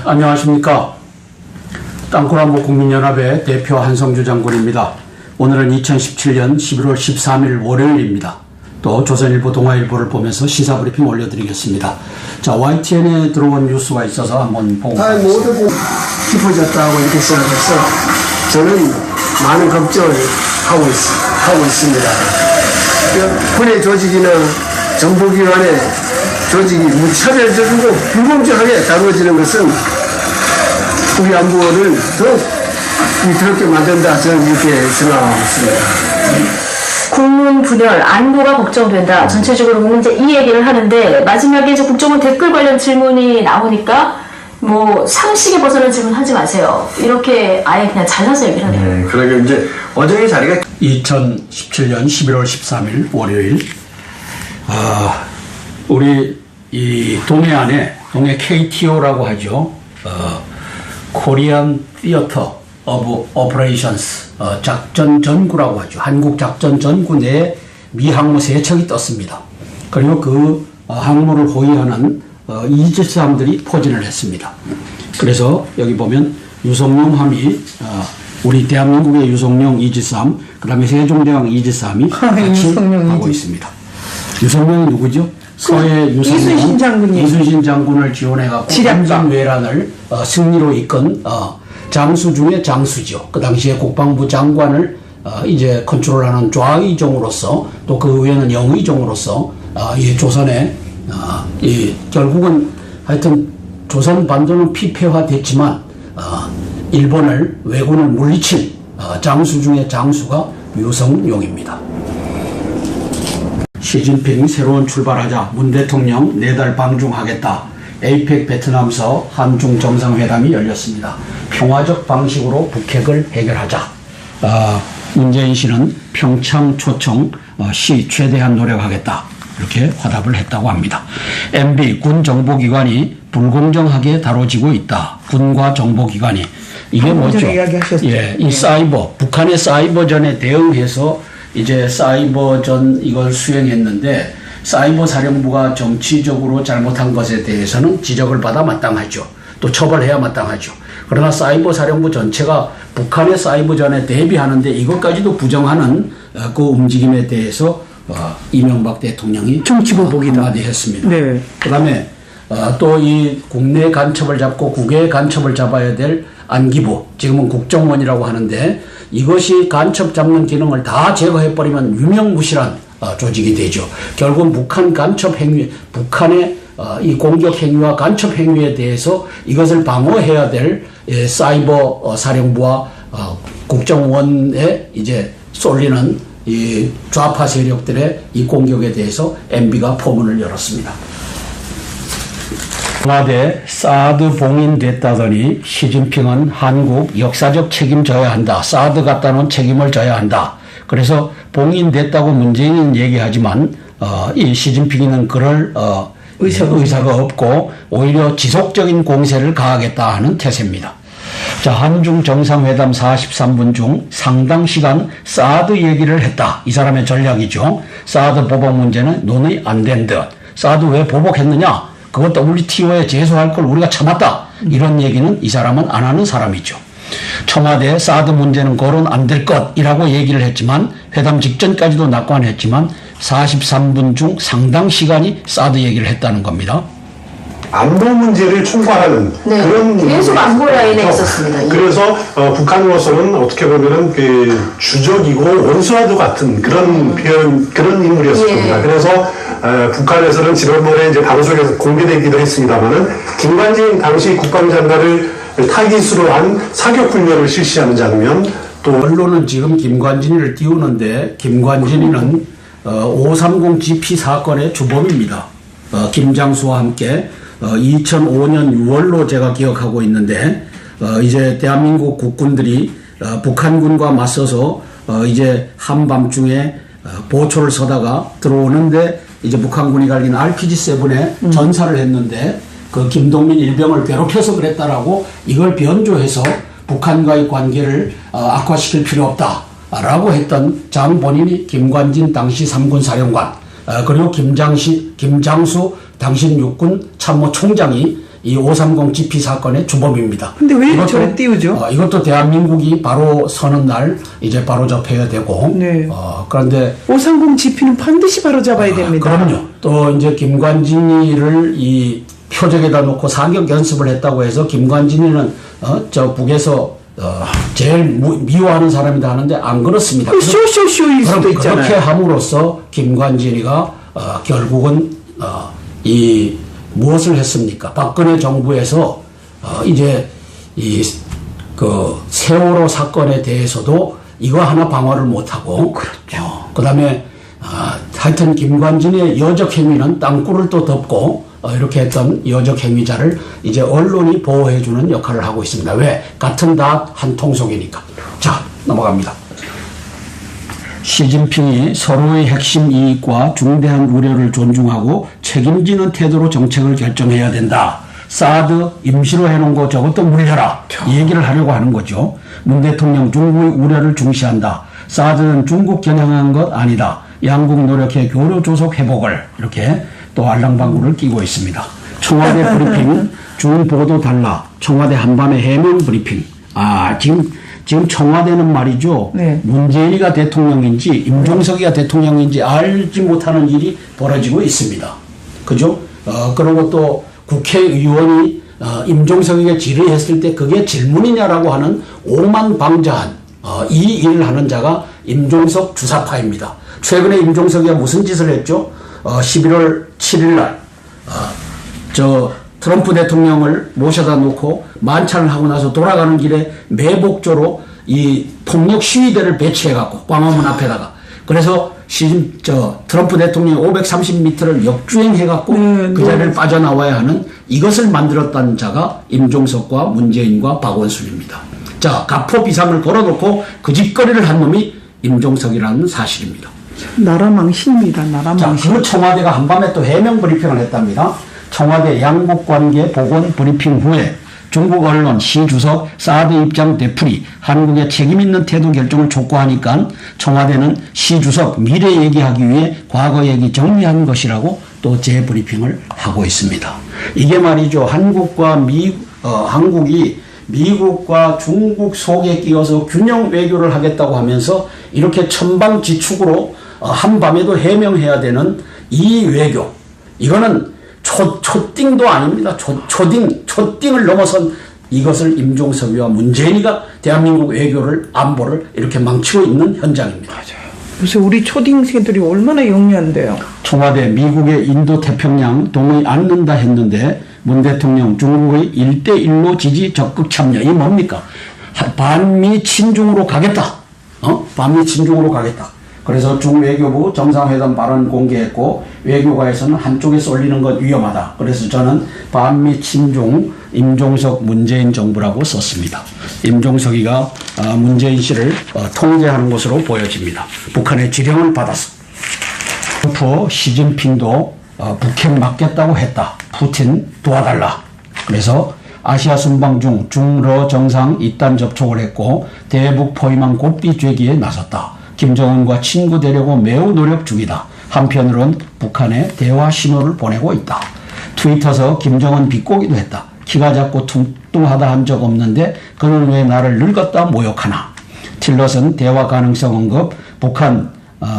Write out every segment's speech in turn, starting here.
안녕하십니까. 땅굴안보 국민연합의 대표 한성주 장군입니다. 오늘은 2017년 11월 13일 월요일입니다. 또 조선일보, 동아일보를 보면서 시사브리핑 올려드리겠습니다. 자, YTN에 들어온 뉴스가 있어서 한번 보고 가겠습니다. 모두 깊어졌다고 이렇게 생각해서 저는 많은 걱정을 하고 있습니다. 군의 조직이나 정보기관의 조직이 무차별적이고 불공정하게 다루어지는 것은 우리 안보를 더욱 위태롭게 만든다, 저는 이렇게 생각하고 있습니다. 국민 분열, 안보가 걱정된다. 전체적으로 국민제 이 얘기를 하는데 마지막에 이제 국정원 댓글 관련 질문이 나오니까 뭐 상식에 벗어난 질문 하지 마세요. 이렇게 아예 그냥 잘라서 얘기를 하네요. 네, 그러게 이제 어제 자리가 2017년 11월 13일 월요일, 우리 이 동해안에 동해 KTO라고 하죠. 코리안 티어터 오브 오퍼레이션스, 작전전구라고 하죠. 한국작전전구 내에 미 항모 3척이 떴습니다. 그리고 그 항모를 호위하는 이지스함들이 포진을 했습니다. 그래서 여기 보면 유성룡함이 우리 대한민국의 유성룡 이지스함, 그 다음에 세종대왕 이지스함이 같이 하고 있습니다. 유성룡이 누구죠? 서해 이순신 장군이 이순신 장군을 지원해갖고 임진왜란을 승리로 이끈 장수 중에 장수죠. 그 당시에 국방부 장관을 이제 컨트롤하는 좌의종으로서, 또 그 위에는 영의종으로서 이 조선에 결국은 하여튼 조선 반도는 피폐화됐지만 일본을, 왜군을 물리친 장수 중에 장수가 유성룡입니다. 시진핑 새로운 출발하자, 문 대통령 4달 방중하겠다. 에이펙 베트남서 한중 정상회담이 열렸습니다. 평화적 방식으로 북핵을 해결하자. 문재인 씨는 평창 초청 시 최대한 노력하겠다, 이렇게 화답을 했다고 합니다. MB 군 정보기관이 불공정하게 다뤄지고 있다. 군과 정보기관이, 이게 뭐죠? 예, 이 사이버, 북한의 사이버전에 대응해서 이제 사이버전 이걸 수행했는데, 사이버 사령부가 정치적으로 잘못한 것에 대해서는 지적을 받아 마땅하죠. 또 처벌해야 마땅하죠. 그러나 사이버 사령부 전체가 북한의 사이버전에 대비하는데 이것까지도 부정하는 그 움직임에 대해서 이명박 대통령이 정치보복이다 한마디 했습니다. 네. 그다음에 또 이 국내 간첩을 잡고 국외 간첩을 잡아야 될 안기부, 지금은 국정원이라고 하는데, 이것이 간첩 잡는 기능을 다 제거해버리면 유명무실한 조직이 되죠. 결국은 북한 간첩 행위, 북한의 이 공격 행위와 간첩 행위에 대해서 이것을 방어해야 될 사이버 사령부와 국정원에 이제 쏠리는 이 좌파 세력들의 이 공격에 대해서 MB가 포문을 열었습니다. 청와대 사드 봉인됐다더니 시진핑은 한국 역사적 책임져야 한다. 사드 갖다 놓은 책임을 져야 한다. 그래서 봉인됐다고 문재인은 얘기하지만 이 시진핑은 그럴 의사가 없고 오히려 지속적인 공세를 가하겠다 하는 태세입니다. 자, 한중 정상회담 43분 중 상당 시간 사드 얘기를 했다. 이 사람의 전략이죠. 사드 보복 문제는 논의 안 된 듯. 사드 왜 보복했느냐? 그것도 WTO에 제소할 걸 우리가 참았다. 이런 얘기는 이 사람은 안 하는 사람이죠. 청와대 사드 문제는 거론 안 될 것이라고 얘기를 했지만, 회담 직전까지도 낙관했지만 43분 중 상당 시간이 사드 얘기를 했다는 겁니다. 안보 문제를 총괄하는 그런 계속 안보 라인에 있었습니다. 그래서 북한으로서는 어떻게 보면은 그 주적이고 원수와도 같은 그런 표현, 그런 인물이었을 겁니다. 그래서 북한에서는 지난번에 이제 방송에서 공개되기도 했습니다만은 김관진 당시 국방장관을 타깃으로 한 사격 훈련을 실시하는 장면, 또 언론은 지금 김관진이를 띄우는데, 김관진이는 530 GP 사건의 주범입니다. 김장수와 함께 2005년 6월로 제가 기억하고 있는데, 이제 대한민국 국군들이 북한군과 맞서서 이제 한밤중에 보초를 서다가 들어오는데, 이제 북한군이 갈긴 RPG-7에 전사를 했는데, 그 김동민 일병을 괴롭혀서 그랬다라고 이걸 변조해서 북한과의 관계를 악화시킬 필요 없다라고 했던 장 본인이 김관진 당시 3군 사령관, 그리고 김장수 당신 육군 참모총장이 이 530 GP 사건의 주범입니다. 근데 왜 저를 띄우죠? 이것도 대한민국이 바로 서는 날 이제 바로 잡혀야 되고. 네. 그런데 530 GP는 반드시 바로 잡아야 됩니다. 그럼요. 또 이제 김관진이를 이 표적에다 놓고 사격 연습을 했다고 해서 김관진이는 저 북에서 제일 미워하는 사람이다 하는데 안 그렇습니다. 쇼쇼쇼일 수도 있잖아요. 그렇게 함으로써 김관진이가 결국은 이 무엇을 했습니까? 박근혜 정부에서 이제 이 그 세월호 사건에 대해서도 이거 하나 방어를 못하고 그렇죠. 그다음에 하여튼 김관진의 여적 행위는 땅굴을 또 덮고 이렇게 했던 여적 행위자를 이제 언론이 보호해주는 역할을 하고 있습니다. 왜? 같은 다 한 통속이니까. 자, 넘어갑니다. 시진핑이 서로의 핵심 이익과 중대한 우려를 존중하고 책임지는 태도로 정책을 결정해야 된다. 사드 임시로 해놓은 거 저것도 물려라. 이 얘기를 하려고 하는 거죠. 문 대통령 중국의 우려를 중시한다. 사드는 중국 겨냥한 것 아니다. 양국 노력해 교류 조속 회복을 이렇게 또 알랑방구를 끼고 있습니다. 청와대 브리핑 중보도 달라. 청와대 한밤의 해명 브리핑. 지금 청와대는 말이죠. 네. 문재인이가 대통령인지 임종석이가 대통령인지 알지 못하는 일이 벌어지고 있습니다. 그죠? 그리고 또 국회의원이 임종석에게 질의했을 때 그게 질문이냐라고 하는 오만방자한 이 일을 하는 자가 임종석 주사파입니다. 최근에 임종석이가 무슨 짓을 했죠? 11월 7일 날 트럼프 대통령을 모셔다 놓고 만찬을 하고 나서 돌아가는 길에 매복조로 이 폭력 시위대를 배치해갖고 광화문 앞에다가 그래서 트럼프 대통령이 530m를 역주행해갖고 그 자리를 빠져나와야 하는 이것을 만들었다는 자가 임종석과 문재인과 박원순입니다. 자, 가포 비상을 걸어놓고 그 짓거리를 한 놈이 임종석이라는 사실입니다. 나라 망신입니다. 나라 자, 망신. 그 청와대가 한밤에 또 해명 브리핑을 했답니다. 청와대 양국관계 보건 브리핑 후에 중국 언론 시 주석 사드 입장 되풀이 한국의 책임있는 태도 결정을 촉구하니까 청와대는 시 주석 미래 얘기하기 위해 과거 얘기 정리한 것이라고 또 재브리핑을 하고 있습니다. 이게 말이죠. 한국이 미국과 중국 속에 끼어서 균형 외교를 하겠다고 하면서 이렇게 천방지축으로 한밤에도 해명해야 되는 이 외교. 이거는 초딩도 아닙니다. 초딩을 넘어선 이것을 임종석이와 문재인이가 대한민국 외교를 안보를 이렇게 망치고 있는 현장입니다. 맞아요. 요새 우리 초딩생들이 얼마나 영리한데요. 청와대 미국의 인도태평양 동의 않는다 했는데 문 대통령 중국의 1대1로 지지 적극 참여. 이 뭡니까? 반미 친중으로 가겠다. 반미 친중으로 가겠다. 그래서 중외교부 정상회담 발언 공개했고 외교가에서는 한쪽에 쏠리는 건 위험하다. 그래서 저는 반미 친중 임종석 문재인 정부라고 썼습니다. 임종석이가 문재인 씨를 통제하는 것으로 보여집니다. 북한의 지령을 받아서. 트럼프 시진핑도 북핵 막겠다고 했다. 푸틴 도와달라. 그래서 아시아 순방 중 중러 정상 이단 접촉을 했고 대북 포위망 고삐 죄기에 나섰다. 김정은과 친구 되려고 매우 노력 중이다. 한편으론 북한에 대화 신호를 보내고 있다. 트위터에서 김정은 비꼬기도 했다. 키가 작고 뚱뚱하다 한 적 없는데 그는 왜 나를 늙었다 모욕하나. 틸러슨 대화 가능성 언급.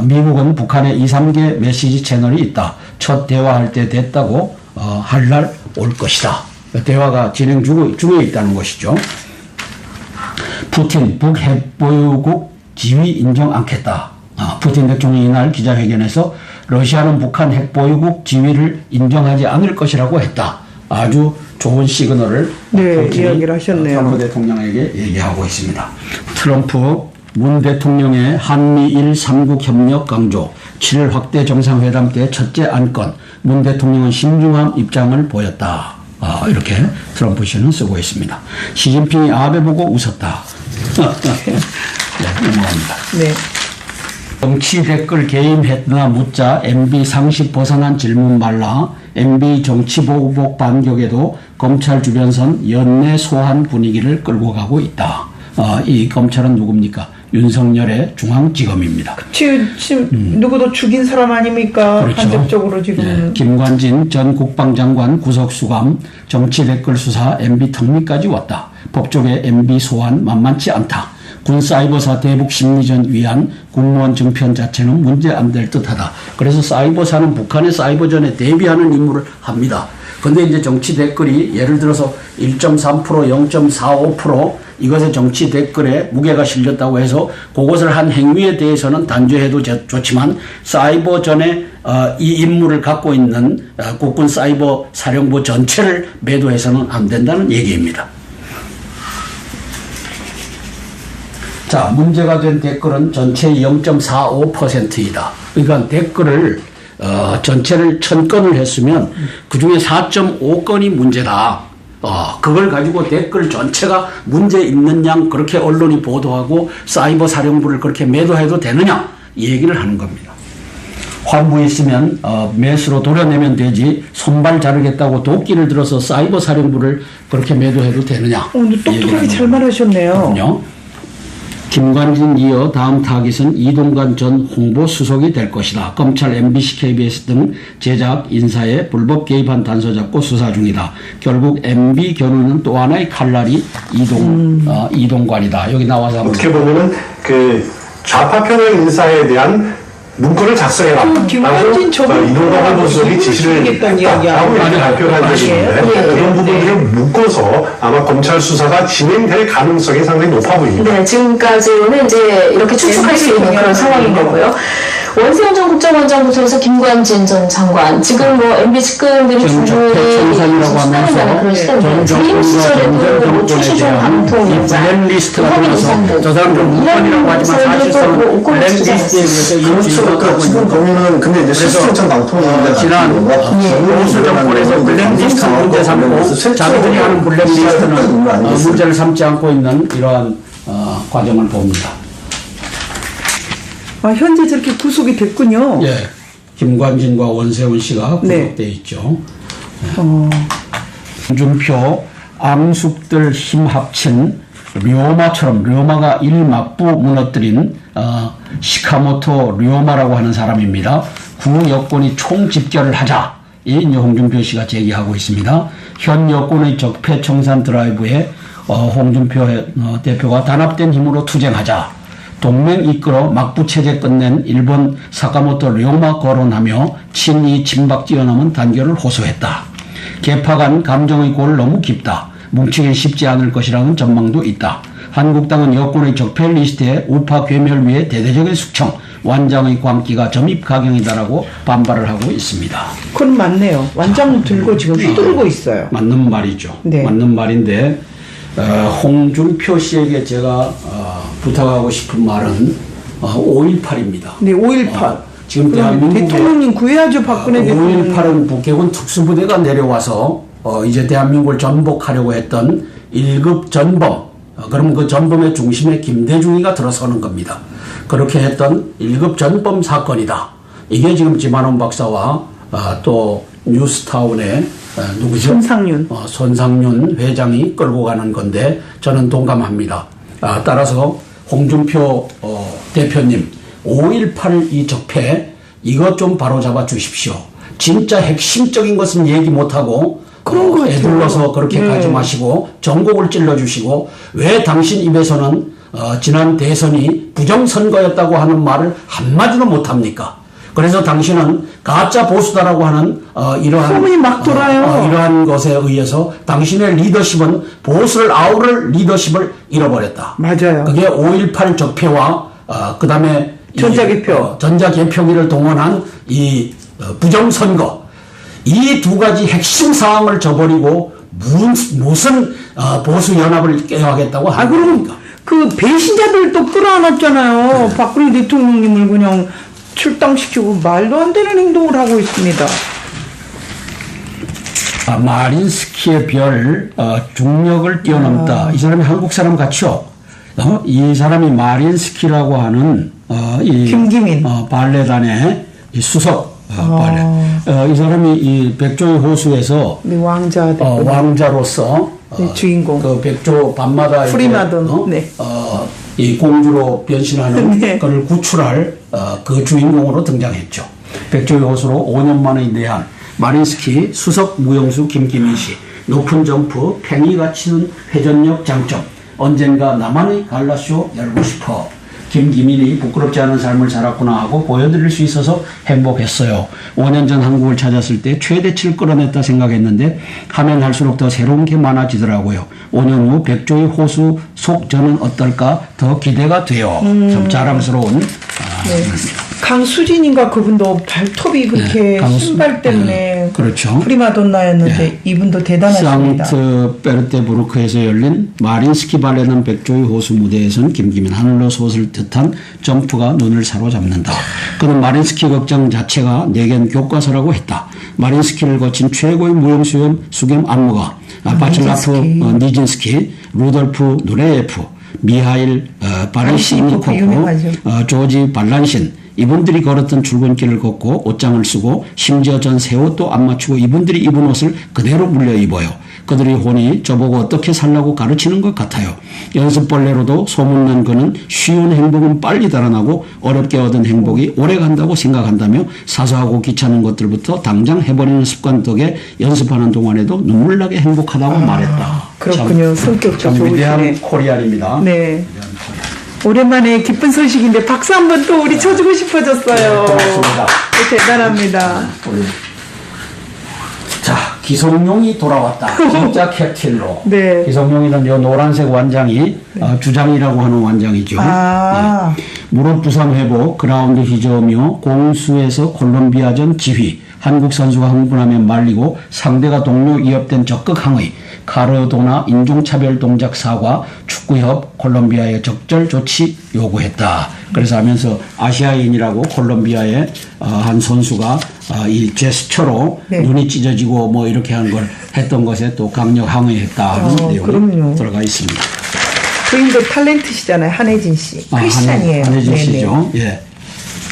미국은 북한에 2, 3개 메시지 채널이 있다. 첫 대화할 때 됐다고 할 날 올 것이다. 대화가 진행 중에 있다는 것이죠. 푸틴 북핵보유국 지위 인정 않겠다. 푸틴 대통령이 이날 기자회견에서 러시아는 북한 핵보유국 지위를 인정하지 않을 것이라고 했다. 아주 좋은 시그널을 이야기를 하셨네요. 트럼프 대통령에게 얘기하고 있습니다. 트럼프 문 대통령의 한미일 3국 협력 강조 7일 확대 정상회담 때 첫째 안건 문 대통령은 신중한 입장을 보였다. 이렇게 트럼프 씨는 쓰고 있습니다. 시진핑이 아베 보고 웃었다. 네, 넘어갑니다. 네. 정치 댓글 개임했나 묻자 MB 상식 벗어난 질문 말라. MB 정치 보복 반격에도 검찰 주변선 연내 소환 분위기를 끌고 가고 있다. 이 검찰은 누굽니까? 윤석열의 중앙지검입니다. 지금 누구도 죽인 사람 아닙니까? 그렇죠. 간접적으로 지금. 네, 김관진 전 국방장관 구속수감, 정치 댓글 수사, MB 턱밑까지 왔다. 법조계 MB 소환 만만치 않다. 군 사이버사 대북 심리전 위한 국무원 증편 자체는 문제 안 될 듯하다. 그래서 사이버사는 북한의 사이버전에 대비하는 임무를 합니다. 근데 이제 정치 댓글이 예를 들어서 1.3%, 0.45% 이것의 정치 댓글에 무게가 실렸다고 해서 그것을 한 행위에 대해서는 단죄해도 좋지만 사이버전에 이 임무를 갖고 있는 국군 사이버 사령부 전체를 매도해서는 안 된다는 얘기입니다. 자, 문제가 된 댓글은 전체의 0.45%이다. 그러니까 댓글을 전체를 1000건을 했으면 그중에 4.5건이 문제다. 그걸 가지고 댓글 전체가 문제 있는 양 그렇게 언론이 보도하고 사이버 사령부를 그렇게 매도해도 되느냐 이 얘기를 하는 겁니다. 환부 있으면 매수로 도려내면 되지 손발 자르겠다고 도끼를 들어서 사이버 사령부를 그렇게 매도해도 되느냐. 오늘 똑똑하게 잘 말하셨네요. 그럼요. 김관진 이어 다음 타깃은 이동관 전 홍보수석이 될 것이다. 검찰 MBC, KBS 등 제작 인사에 불법 개입한 단서 잡고 수사 중이다. 결국 MB 견우는 또 하나의 칼날이 이동관이다. 여기 나와서 어떻게 보면은 그 좌파 편향 인사에 대한 문구를 작성해라. 김관진 저분 이동관 홍보수석이 지시를 했던 했다라고 이렇게 발표를 한 적이 있는데 그런 부분들을 묶어서 아마 검찰 수사가 진행될 가능성이 상당히 높아 보입니다. 네, 지금까지는 이제 이렇게 추측할 수 있는 그런 상황인 거고요. 원세훈 전 국정원장부터 김관진 전 장관, 지금 뭐 MB 측근들이 중국에 수사한다는 그런 시대인데 부임 시절에도 뭐 최시중 방통위원장, 유호민 이상들 저 사람들 무관이라고 하지만 사실상 블랙리스트에 의해서 인지하고 지금 보면은 근데 이제 실질적 방통위원장 지난 보수 정권에서 블랙리스트 문제 삼고 자기들이 하는 블랙리스트는 문제를 삼지 않고 있는 이러한 과정을 봅니다. 현재 저렇게 구속이 됐군요. 예, 김관진과 원세훈 씨가 구속돼 있죠. 홍준표 암숙들 힘 합친 류마처럼 류마가 일막부 무너뜨린 시카모토 류마라고 하는 사람입니다. 구 여권이 총집결을 하자. 이 홍준표 씨가 제기하고 있습니다. 현 여권의 적폐청산 드라이브에 홍준표 대표가 단합된 힘으로 투쟁하자. 동맹 이끌어 막부 체제 끝낸 일본 사카모토 류마 거론하며 친이 친박 뛰어넘은 단결을 호소했다. 개파 간 감정의 골 너무 깊다. 뭉치기 쉽지 않을 것이라는 전망도 있다. 한국당은 여권의 적폐 리스트에 우파 괴멸 위해 대대적인 숙청, 완장의 광기가 점입 가경이다라고 반발을 하고 있습니다. 그건 맞네요. 완장 들고 지금 휘두르고 있어요. 맞는 말이죠. 네. 맞는 말인데 홍준표 씨에게 제가 부탁하고 싶은 말은 5.18입니다. 네, 5.18. 지금 대한민국에 대통령님 구해야죠, 박근혜 대통령. 5.18은 북해군 특수부대가 내려와서 이제 대한민국을 전복하려고 했던 1급 전범, 그럼 그 전범의 중심에 김대중이가 들어서는 겁니다. 그렇게 했던 1급 전범 사건이다. 이게 지금 지만원 박사와 또 뉴스타운의 누구죠? 손상윤 회장이 끌고 가는 건데 저는 동감합니다. 따라서 홍준표 대표님 5.18 이 적폐 이것 좀 바로잡아 주십시오. 진짜 핵심적인 것은 얘기 못하고 애둘러서 그렇게 가지 마시고 전곡을 찔러주시고 왜 당신 입에서는 지난 대선이 부정선거였다고 하는 말을 한마디도 못합니까? 그래서 당신은 가짜 보수다라고 하는 이러한 소문이 막 돌아요. 이러한 것에 의해서 당신의 리더십은 보수를 아우를 리더십을 잃어버렸다. 맞아요. 그게 5.18 적폐와 그다음에 전자개표기를 동원한 이 부정선거 이 두 가지 핵심 사항을 저버리고 무슨 보수 연합을 깨야하겠다고 하는 겁니까? 그럼 그 배신자들도 끌어안았잖아요. 박근혜 대통령님을 그냥 출당시키고 말도 안 되는 행동을 하고 있습니다. 마린스키의 별 중력을 뛰어넘다. 이 사람이 한국 사람 같죠? 이 사람이 마린스키라고 하는 김기민 발레단의 이 수석 발레. 이 사람이 이 백조의 호수에서 왕자로서 네, 주인공. 그 백조 밤마다 프리마돈. 이제, 네. 이 공주로 변신하는 네. 그를 구출할 그 주인공으로 등장했죠. 백조의 호수로 5년 만에 내한 마린스키 수석 무용수 김기민 씨, 높은 점프, 팽이가 치는 회전력 장점, 언젠가 나만의 갈라쇼 열고 싶어. 김기민이 부끄럽지 않은 삶을 살았구나 하고 보여드릴 수 있어서 행복했어요. 5년 전 한국을 찾았을 때 최대치를 끌어냈다 생각했는데 하면 할수록 더 새로운 게 많아지더라고요. 5년 후 백조의 호수 속 저는 어떨까 더 기대가 돼요. 참 자랑스러운 강수진인가 그분도 발톱이 그렇게 신발 때문에 그렇죠. 프리마돈나였는데 이분도 대단하십니다. 상트페르테부르크에서 열린 마린스키 발레단 백조의 호수 무대에선 김기민 하늘로 솟을 듯한 점프가 눈을 사로잡는다. 그는 마린스키 극장 자체가 내겐 교과서라고 했다. 마린스키를 거친 최고의 무용수연 수겸 안무가 바칠라프 니진스키, 루돌프 누레예프, 미하일 바레시니코프, 조지 발란신 이분들이 걸었던 출근길을 걷고 옷장을 쓰고 심지어 전 새 옷도 안 맞추고 이분들이 입은 옷을 그대로 물려 입어요. 그들의 혼이 저보고 어떻게 살라고 가르치는 것 같아요. 연습벌레로도 소문난 그는 쉬운 행복은 빨리 달아나고 어렵게 얻은 행복이 오래 간다고 생각한다며 사소하고 귀찮은 것들부터 당장 해버리는 습관 덕에 연습하는 동안에도 눈물나게 행복하다고 말했다. 그렇군요. 성격도 참 좋으시네. 위대한 코리안입니다. 네. 오랜만에 기쁜 소식인데 박수 한번 또 우리 쳐주고 싶어졌어요. 고맙습니다. 대단합니다. 자, 기성용이 돌아왔다. 진짜 캡틴으로. 네. 기성용이는 요 노란색 완장이 주장이라고 하는 완장이죠. 아. 네. 무릎 부상 회복, 그라운드 휘저으며 공수에서 콜롬비아전 지휘, 한국 선수가 흥분하면 말리고 상대가 동료 위협된 적극 항의, 카르도나 인종차별 동작 사과, 축구협 콜롬비아의 적절 조치 요구했다. 그래서 하면서 아시아인이라고 콜롬비아의 한 선수가 이 제스처로 네. 눈이 찢어지고 뭐 이렇게 하는 걸 했던 것에 또 강력 항의했다는 내용이 그럼요. 들어가 있습니다. 그림도 탤런트시잖아요. 한혜진 씨. 크리스찬이에요. 한혜진 네네. 씨죠. 예.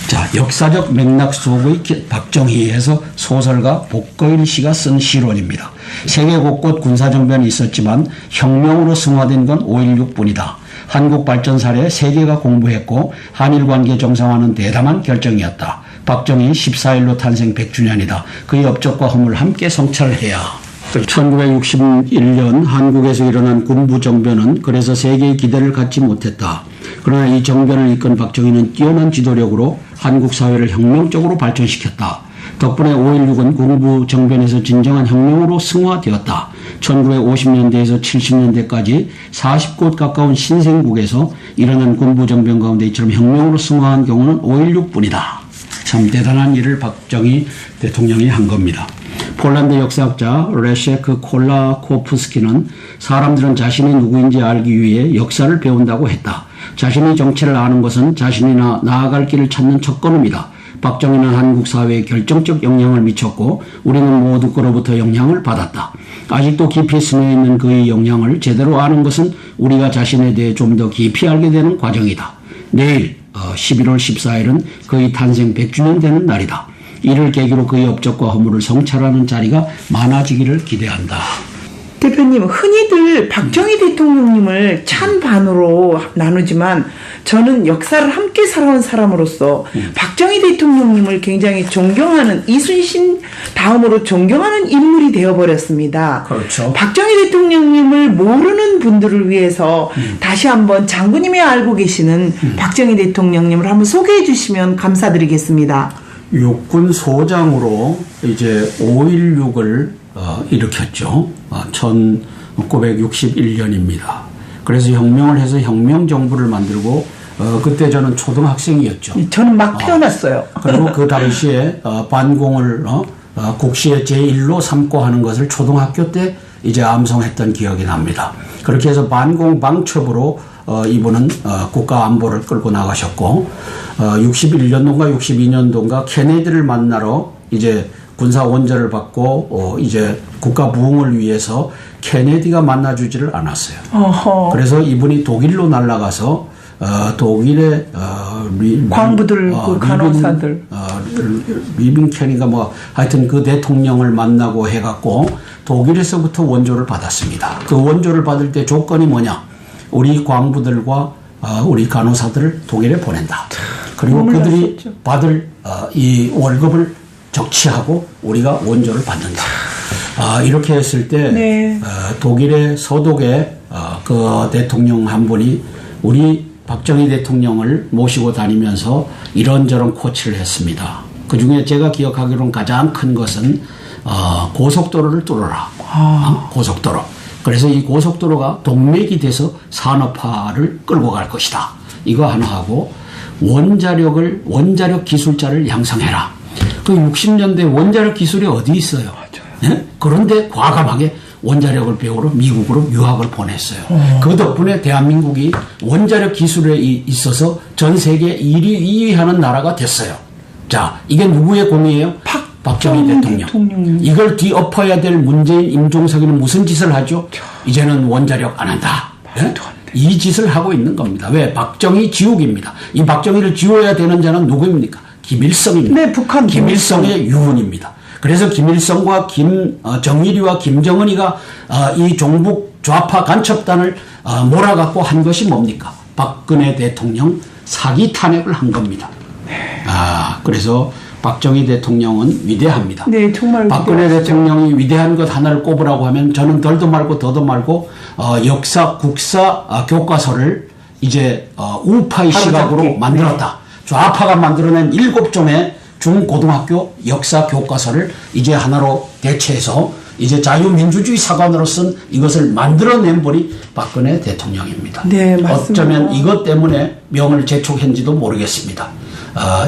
자, 역사적 맥락 속의 박정희에서 소설가 복거일 씨가 쓴 시론입니다. 세계 곳곳 군사정변이 있었지만 혁명으로 승화된 건 5.16뿐이다. 한국 발전 사례 세계가 공부했고 한일 관계 정상화는 대담한 결정이었다. 박정희 14일로 탄생 100주년이다. 그의 업적과 허물 함께 성찰해야. 1961년 한국에서 일어난 군부 정변은 그래서 세계의 기대를 갖지 못했다. 그러나 이 정변을 이끈 박정희는 뛰어난 지도력으로 한국 사회를 혁명적으로 발전시켰다. 덕분에 5.16은 군부 정변에서 진정한 혁명으로 승화되었다. 1950년대에서 70년대까지 40곳 가까운 신생국에서 일어난 군부 정변 가운데 이처럼 혁명으로 승화한 경우는 5.16뿐이다. 참 대단한 일을 박정희 대통령이 한 겁니다. 폴란드 역사학자 레셰크 콜라코프스키는 사람들은 자신이 누구인지 알기 위해 역사를 배운다고 했다. 자신의 정체를 아는 것은 자신이나 나아갈 길을 찾는 첫걸음이다. 박정희는 한국 사회에 결정적 영향을 미쳤고 우리는 모두 그로부터 영향을 받았다. 아직도 깊이 스며있는 그의 영향을 제대로 아는 것은 우리가 자신에 대해 좀 더 깊이 알게 되는 과정이다. 내일 11월 14일은 그의 탄생 100주년 되는 날이다. 이를 계기로 그의 업적과 허물을 성찰하는 자리가 많아지기를 기대한다. 대표님, 흔히들 박정희 대통령님을 찬반으로 나누지만 저는 역사를 함께 살아온 사람으로서 박정희 대통령님을 굉장히 존경하는, 이순신 다음으로 존경하는 인물이 되어버렸습니다. 그렇죠. 박정희 대통령님을 모르는 분들을 위해서 다시 한번 장군님이 알고 계시는 박정희 대통령님을 한번 소개해 주시면 감사드리겠습니다. 육군 소장으로 이제 5.16을 일으켰죠. 1961년입니다. 그래서 혁명을 해서 혁명 정부를 만들고 그때 저는 초등학생이었죠. 저는 막 태어났어요. 그리고 그 당시에 반공을 국시의 제1로 삼고 하는 것을 초등학교 때 이제 암송했던 기억이 납니다. 그렇게 해서 반공 방첩으로 이분은 국가 안보를 끌고 나가셨고 61년도인가 62년도인가 케네디를 만나러 이제 군사 원조를 받고 이제 국가 부흥을 위해서 케네디가 만나주지를 않았어요. 어허. 그래서 이분이 독일로 날아가서 독일의 광부들, 그 간호사들. 리빙 캐니가 뭐 하여튼 그 대통령을 만나고 해갖고 독일에서부터 원조를 받았습니다. 그 원조를 받을 때 조건이 뭐냐? 우리 광부들과 우리 간호사들을 독일에 보낸다. 그리고 그들이 받을 이 월급을 적치하고 우리가 원조를 받는다. 이렇게 했을 때 네. 독일의 서독의 그 대통령 한 분이 우리 박정희 대통령을 모시고 다니면서 이런저런 코치를 했습니다. 그 중에 제가 기억하기로는 가장 큰 것은 고속도로를 뚫어라. 고속도로. 그래서 이 고속도로가 동맥이 돼서 산업화를 끌고 갈 것이다. 이거 하나 하고 원자력 기술자를 양성해라. 그 60년대 원자력 기술이 어디 있어요? 네? 그런데 과감하게 원자력을 배우러 미국으로 유학을 보냈어요. 그 덕분에 대한민국이 원자력 기술에 있어서 전 세계 2위 하는 나라가 됐어요. 자, 이게 누구의 공이에요? 박정희 대통령. 이걸 뒤엎어야 될 문재인, 임종석이는 무슨 짓을 하죠? 이제는 원자력 안 한다. 네? 이 짓을 하고 있는 겁니다. 왜? 박정희 지옥입니다. 이 박정희를 지워야 되는 자는 누구입니까? 김일성입니다. 네, 북한 김일성의 유언입니다. 그래서 김일성과 정일이와 김정은이가 이 종북 좌파 간첩단을 몰아갖고 한 것이 뭡니까? 박근혜 대통령 사기 탄핵을 한 겁니다. 그래서 박정희 대통령은 위대합니다. 네, 정말 박근혜 대통령이 위대한 것 하나를 꼽으라고 하면 저는 덜도 말고 더도 말고 역사 국사 교과서를 이제 우파의 시각으로 만들었다. 좌파가 만들어낸 7종의 중고등학교 역사 교과서를 이제 하나로 대체해서 이제 자유민주주의 사관으로 쓴 이것을 만들어낸 분이 박근혜 대통령입니다. 네, 맞습니다. 어쩌면 이것 때문에 명을 재촉했는지도 모르겠습니다.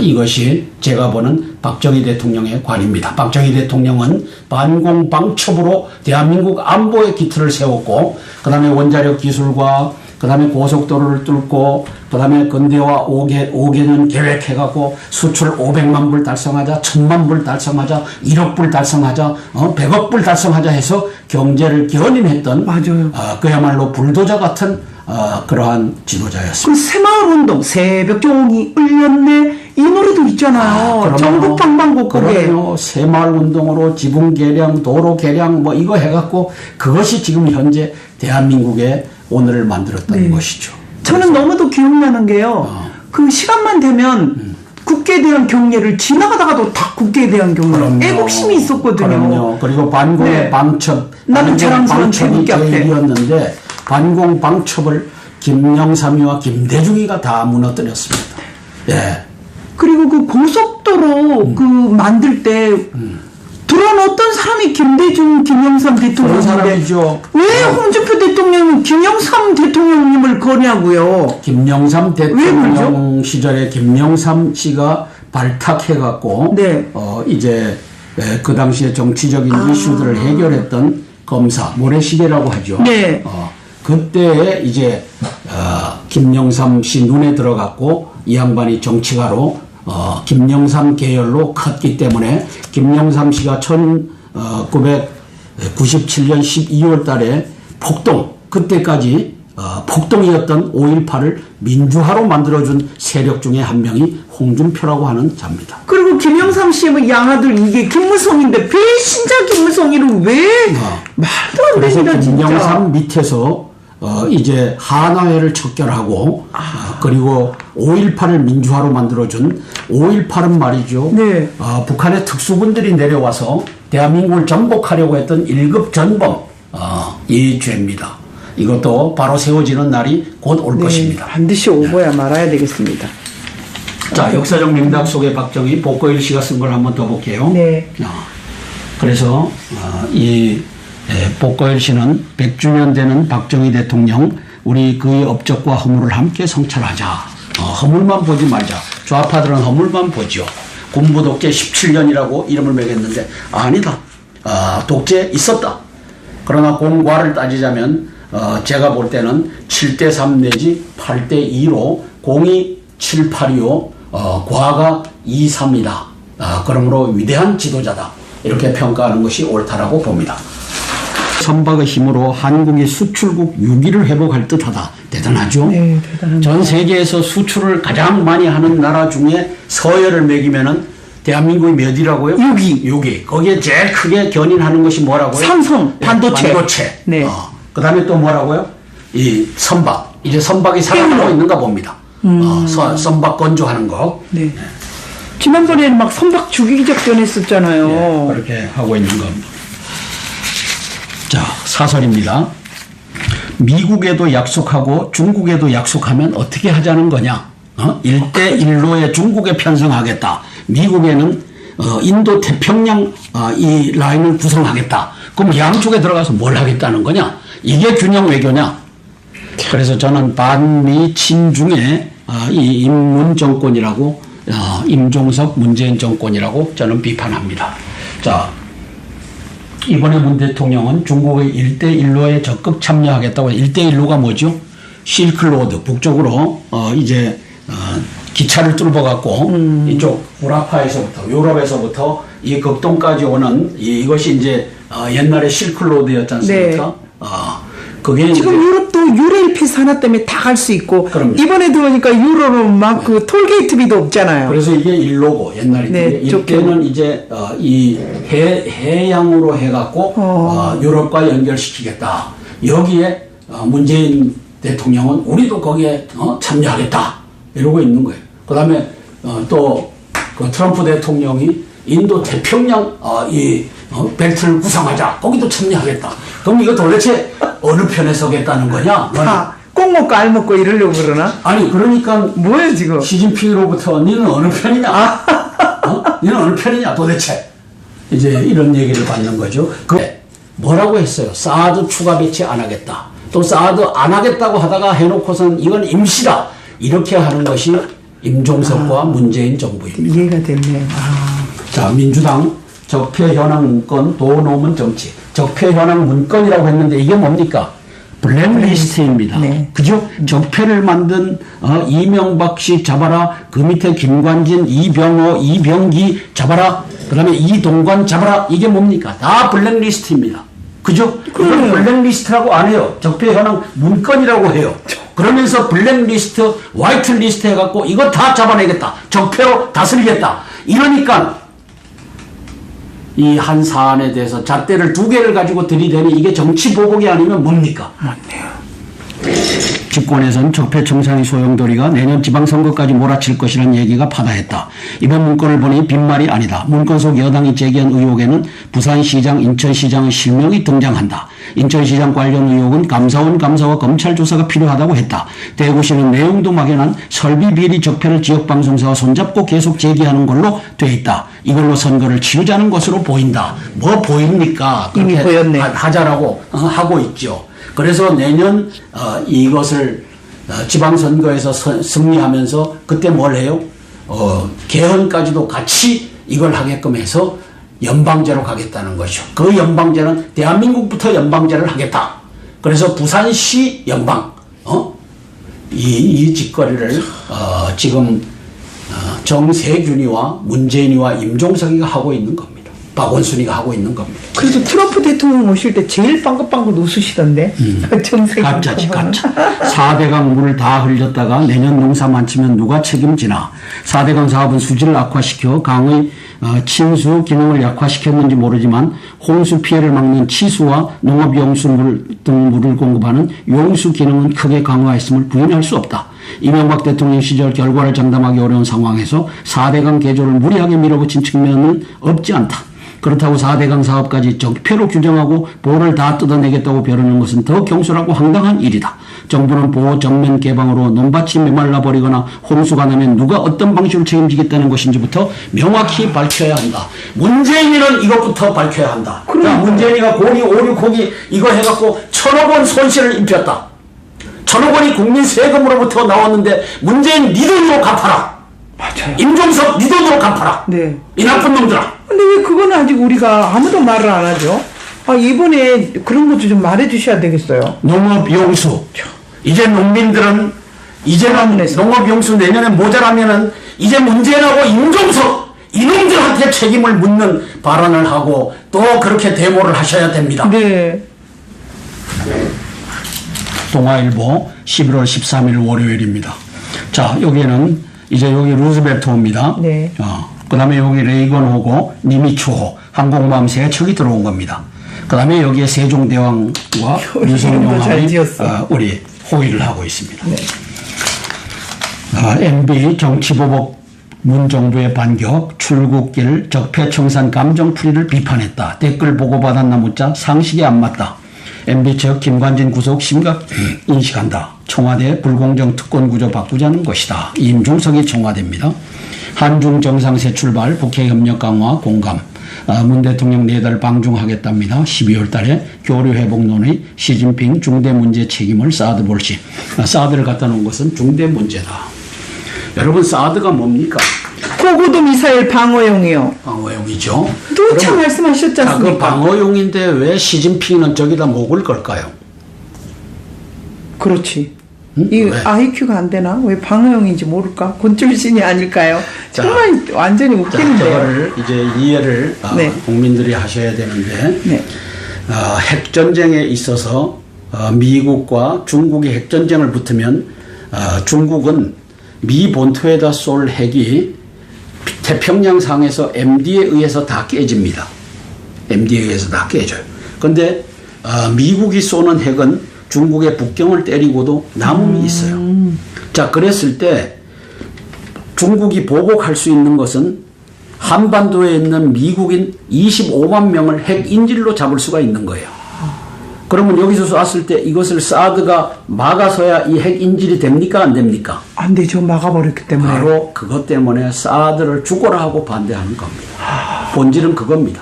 이것이 제가 보는 박정희 대통령의 관입니다. 박정희 대통령은 반공방첩으로 대한민국 안보의 기틀을 세웠고 그 다음에 원자력 기술과 그 다음에 고속도로를 뚫고 그 다음에 근대화 5개년 계획해갖고 수출 500만 불 달성하자, 1000만 불 달성하자, 1억 불 달성하자, 100억 불 달성하자 해서 경제를 견인했던 맞아요. 그야말로 불도저 같은 그러한 지도자였습니다. 그 새마을운동, 새벽종이 울렸네 이 노래도 있잖아요. 전국 방방곡곡에. 새마을운동으로 지붕 개량, 도로 개량 뭐 이거 해갖고 그것이 지금 현재 대한민국의 오늘을 만들었던 것이죠. 저는 너무도 기억나는 게요. 그 시간만 되면 국기에 대한 경례를 지나가다가도 다 국기에 대한 경례. 애국심이 있었거든요. 그럼요. 그리고 반공의 방첩, 나도 자랑스러운 방첩이 제일이었는데 반공 방첩을 김영삼이와 김대중이가 다 무너뜨렸습니다. 예. 그리고 그 고속도로 그 만들 때 들어온 어떤 사람이 김대중, 김영삼 대통령인데 사람이죠. 왜 홍준표 대통령은 김영삼 대통령님을 거냐고요? 김영삼 대통령 시절에 김영삼 씨가 발탁해갖고 네. 이제 그 당시에 정치적인 이슈들을 해결했던 검사 모래시계라고 하죠. 네. 그때에 이제 김영삼 씨 눈에 들어갔고 이 양반이 정치가로 김영삼 계열로 컸기 때문에 김영삼 씨가 1997년 12월 달에 폭동, 그때까지 폭동이었던 5.18을 민주화로 만들어준 세력 중에 한 명이 홍준표라고 하는 자입니다. 그리고 김영삼 씨의 뭐 양아들 이게 김무성인데 배신자 김무성이를 왜 말도 안 그래서 됩니다 진짜. 김영삼 밑에서 이제 한화회를 척결하고 그리고 5.18을 민주화로 만들어준 5.18은 말이죠. 네. 북한의 특수군들이 내려와서 대한민국을 정복하려고 했던 1급 전범 이 죄입니다. 이것도 바로 세워지는 날이 곧 올 것입니다. 반드시 오고야 말아야 되겠습니다. 자, 역사적 명작 속의 박정희, 복거일 씨가 쓴 걸 한번 더 볼게요. 네. 그래서 이 복거일 씨는 100주년 되는 박정희 대통령, 우리 그의 업적과 허물을 함께 성찰하자. 허물만 보지 말자. 좌파들은 허물만 보죠. 군부 독재 17년이라고 이름을 매겼는데 아니다. 독재 있었다. 그러나 공과를 따지자면 제가 볼 때는 7대3 내지 8대2로 공이 7, 8이요. 과가 2, 3이다. 그러므로 위대한 지도자다. 이렇게 평가하는 것이 옳다라고 봅니다. 선박의 힘으로 한국이 수출국 6위를 회복할 듯하다. 대단하죠? 네, 대단합니다. 전 세계에서 수출을 가장 많이 하는 나라 중에 서열을 매기면은 대한민국이 몇 위라고요? 6위. 6위. 거기에 제일 크게 견인하는 것이 뭐라고요? 삼성, 반도체. 반도체. 네. 그 다음에 또 뭐라고요? 이 선박. 이제 선박이 살아나고 있는가 봅니다. 선박 건조하는 거. 네. 지난번에는 막 선박 죽이기 작전했었잖아요. 예, 그렇게 하고 있는 겁니다. 자, 사설입니다. 미국에도 약속하고 중국에도 약속하면 어떻게 하자는 거냐? 1대1로의 중국에 편성하겠다. 미국에는 인도 태평양 이 라인을 구성하겠다. 그럼 양쪽에 들어가서 뭘 하겠다는 거냐? 이게 균형 외교냐? 그래서 저는 반미 친중의 이 임문 정권이라고 임종석 문재인 정권이라고 저는 비판합니다. 자, 이번에 문 대통령은 중국의 1대1로에 적극 참여하겠다고. 1대1로가 뭐죠? 실크로드 북쪽으로 이제 기차를 뚫어갖고 이쪽 구라파에서부터 유럽에서부터 이 극동까지 오는 이것이 이제 옛날에 실크로드였지 않습니까? 네. 그게 지금 이제 유럽도 유레일피스 하나 때문에 다 갈 수 있고 그럼요. 이번에 들어오니까 유로는 막 그 톨게이트비도 없잖아요. 그래서 이게 일로고 옛날에 네, 이때는 이제 이 해양으로 해갖고 유럽과 연결시키겠다. 여기에 문재인 대통령은 우리도 거기에 참여하겠다 이러고 있는 거예요. 그다음에 또 그 트럼프 대통령이 인도 태평양 벨트를 구성하자. 거기도 참여하겠다. 그럼 이거 도대체 어느 편에 서겠다는 거냐? 꼭 먹고 알 먹고 이러려고 그러나? 아니 그러니까 뭐예요 지금? 시진핑으로부터 니는 어느 편이냐? 니는 어느 편이냐 도대체? 이제 이런 얘기를 받는 거죠. 뭐라고 했어요? 사드 추가 배치 안 하겠다. 또 사드 안 하겠다고 하다가 해놓고선 이건 임시다. 이렇게 하는 것이 임종석과 문재인 정부입니다. 이해가 됐네요. 자, 민주당 적폐 현황 문건 도노문 정치. 적폐 현황 문건이라고 했는데 이게 뭡니까? 블랙리스트입니다. 네. 그죠? 적폐를 만든 이명박 씨 잡아라. 그 밑에 김관진, 이병호, 이병기 잡아라. 그 다음에 이동관 잡아라. 이게 뭡니까? 다 블랙리스트입니다. 그죠? 그걸 블랙리스트라고 안 해요. 적폐 현황 문건이라고 해요. 그러면서 블랙리스트, 화이트리스트 해갖고 이거 다 잡아내겠다. 적폐로 다스리겠다. 이러니까 이 한 사안에 대해서 잣대를 2개를 가지고 들이대니 이게 정치 보복이 아니면 뭡니까? 맞네요. 집권에서는 적폐 청산의 소용돌이가 내년 지방선거까지 몰아칠 것이라는 얘기가 파다했다. 이번 문건을 보니 빈말이 아니다. 문건 속 여당이 제기한 의혹에는 부산시장, 인천시장의 실명이 등장한다. 인천시장 관련 의혹은 감사원 감사와 검찰 조사가 필요하다고 했다. 대구시는 내용도 막연한 설비 비리 적폐를 지역방송사와 손잡고 계속 제기하는 걸로 돼 있다. 이걸로 선거를 치르자는 것으로 보인다. 뭐 보입니까? 이미 보였네. 하자라고 하고 있죠. 그래서 내년 이것을 지방선거에서 승리하면서 그때 뭘 해요? 개헌까지도 같이 이걸 하게끔 해서 연방제로 가겠다는 것이죠. 그 연방제는 대한민국부터 연방제를 하겠다. 그래서 부산시 연방 이 짓거리를 지금 정세균이와 문재인이와 임종석이가 하고 있는 겁니다. 박원순이가 하고 있는 겁니다. 그래도 트럼프 대통령 오실 때 제일 빵긋빵긋 웃으시던데. 가짜지 가짜. 4대강 물을 다 흘렸다가 내년 농사 많치면 누가 책임지나. 4대강 사업은 수질을 악화시켜 강의 친수 기능을 약화시켰는지 모르지만 홍수 피해를 막는 치수와 농업용수 등 물을 공급하는 용수 기능은 크게 강화했음을 부인할 수 없다. 이명박 대통령 시절 결과를 장담하기 어려운 상황에서 4대강 개조를 무리하게 밀어붙인 측면은 없지 않다. 그렇다고 4대강 사업까지 적폐로 규정하고 보호를 다 뜯어내겠다고 벼르는 것은 더 경솔하고 황당한 일이다. 정부는 보호 전면 개방으로 논밭이 메말라 버리거나 홍수가 나면 누가 어떤 방식으로 책임지겠다는 것인지부터 명확히 밝혀야 한다. 문재인은 이것부터 밝혀야 한다. 야, 문재인이가 고리, 오리, 고기 이거 해갖고 1,000억 원 손실을 입혔다. 1,000억 원이 국민 세금으로부터 나왔는데 문재인 네 돈으로 갚아라. 맞아요. 임종석 네 돈으로 갚아라. 네. 이 나쁜 놈들아. 근데 왜 그건 아직 우리가 아무도 말을 안 하죠? 이번에 그런 것도 좀 말해 주셔야 되겠어요. 농업용수. 이제 농민들은 이제는 농업용수 내년에 모자라면은 이제 문재인하고 임종석 이놈들한테 책임을 묻는 발언을 하고 또 그렇게 데모를 하셔야 됩니다. 네. 동아일보 11월 13일 월요일입니다. 자, 여기는 이제 여기 루즈벨트호입니다. 네. 그 다음에 여기 레이건호고 니미츠호 항공모함 세 척이 들어온 겁니다. 그 다음에 여기에 세종대왕과 이름도 잘 유성룡이 지었어. 우리 호의를 하고 있습니다. 네. MB 정치보복 문정부의 반격, 출국길 적폐청산 감정풀이를 비판했다. 댓글 보고받았나 묻자 상식에 안 맞다. MB 측 김관진 구속 심각 인식한다. 청와대 불공정 특권 구조 바꾸자는 것이다. 임종석이 청와대입니다. 한중 정상세 출발, 북핵 협력 강화 공감. 문 대통령 4달 방중하겠답니다. 12월 달에 교류 회복 논의, 시진핑 중대 문제 책임을 사드 볼시. 사드를 갖다 놓은 것은 중대 문제다. 여러분, 사드가 뭡니까? 고고도 미사일 방어용이요. 방어용이죠. 누차 그러면 말씀하셨지 그 않습니까? 방어용인데 왜 시진핑은 저기다 목을 걸까요? 그렇지. 응? 이 왜? IQ가 안 되나? 왜 방어용인지 모를까? 곤출신이 아닐까요? 자, 정말 완전히 웃기는데요. 저거를 이제 이해를 네. 국민들이 하셔야 되는데 네. 핵전쟁에 있어서 미국과 중국이 핵전쟁을 붙으면 중국은 미 본토에다 쏠 핵이 태평양 상에서 MD에 의해서 다 깨집니다. MD에 의해서 다 깨져요. 그런데 미국이 쏘는 핵은 중국의 북경을 때리고도 남음이 있어요. 자, 그랬을 때 중국이 보복할 수 있는 것은 한반도에 있는 미국인 25만 명을 핵 인질로 잡을 수가 있는 거예요. 그러면 여기서 쐈을 때 이것을 사드가 막아서야 이 핵 인질이 됩니까? 안 됩니까? 안 되죠. 막아버렸기 때문에. 바로 그것 때문에 사드를 죽어라 하고 반대하는 겁니다. 본질은 그겁니다.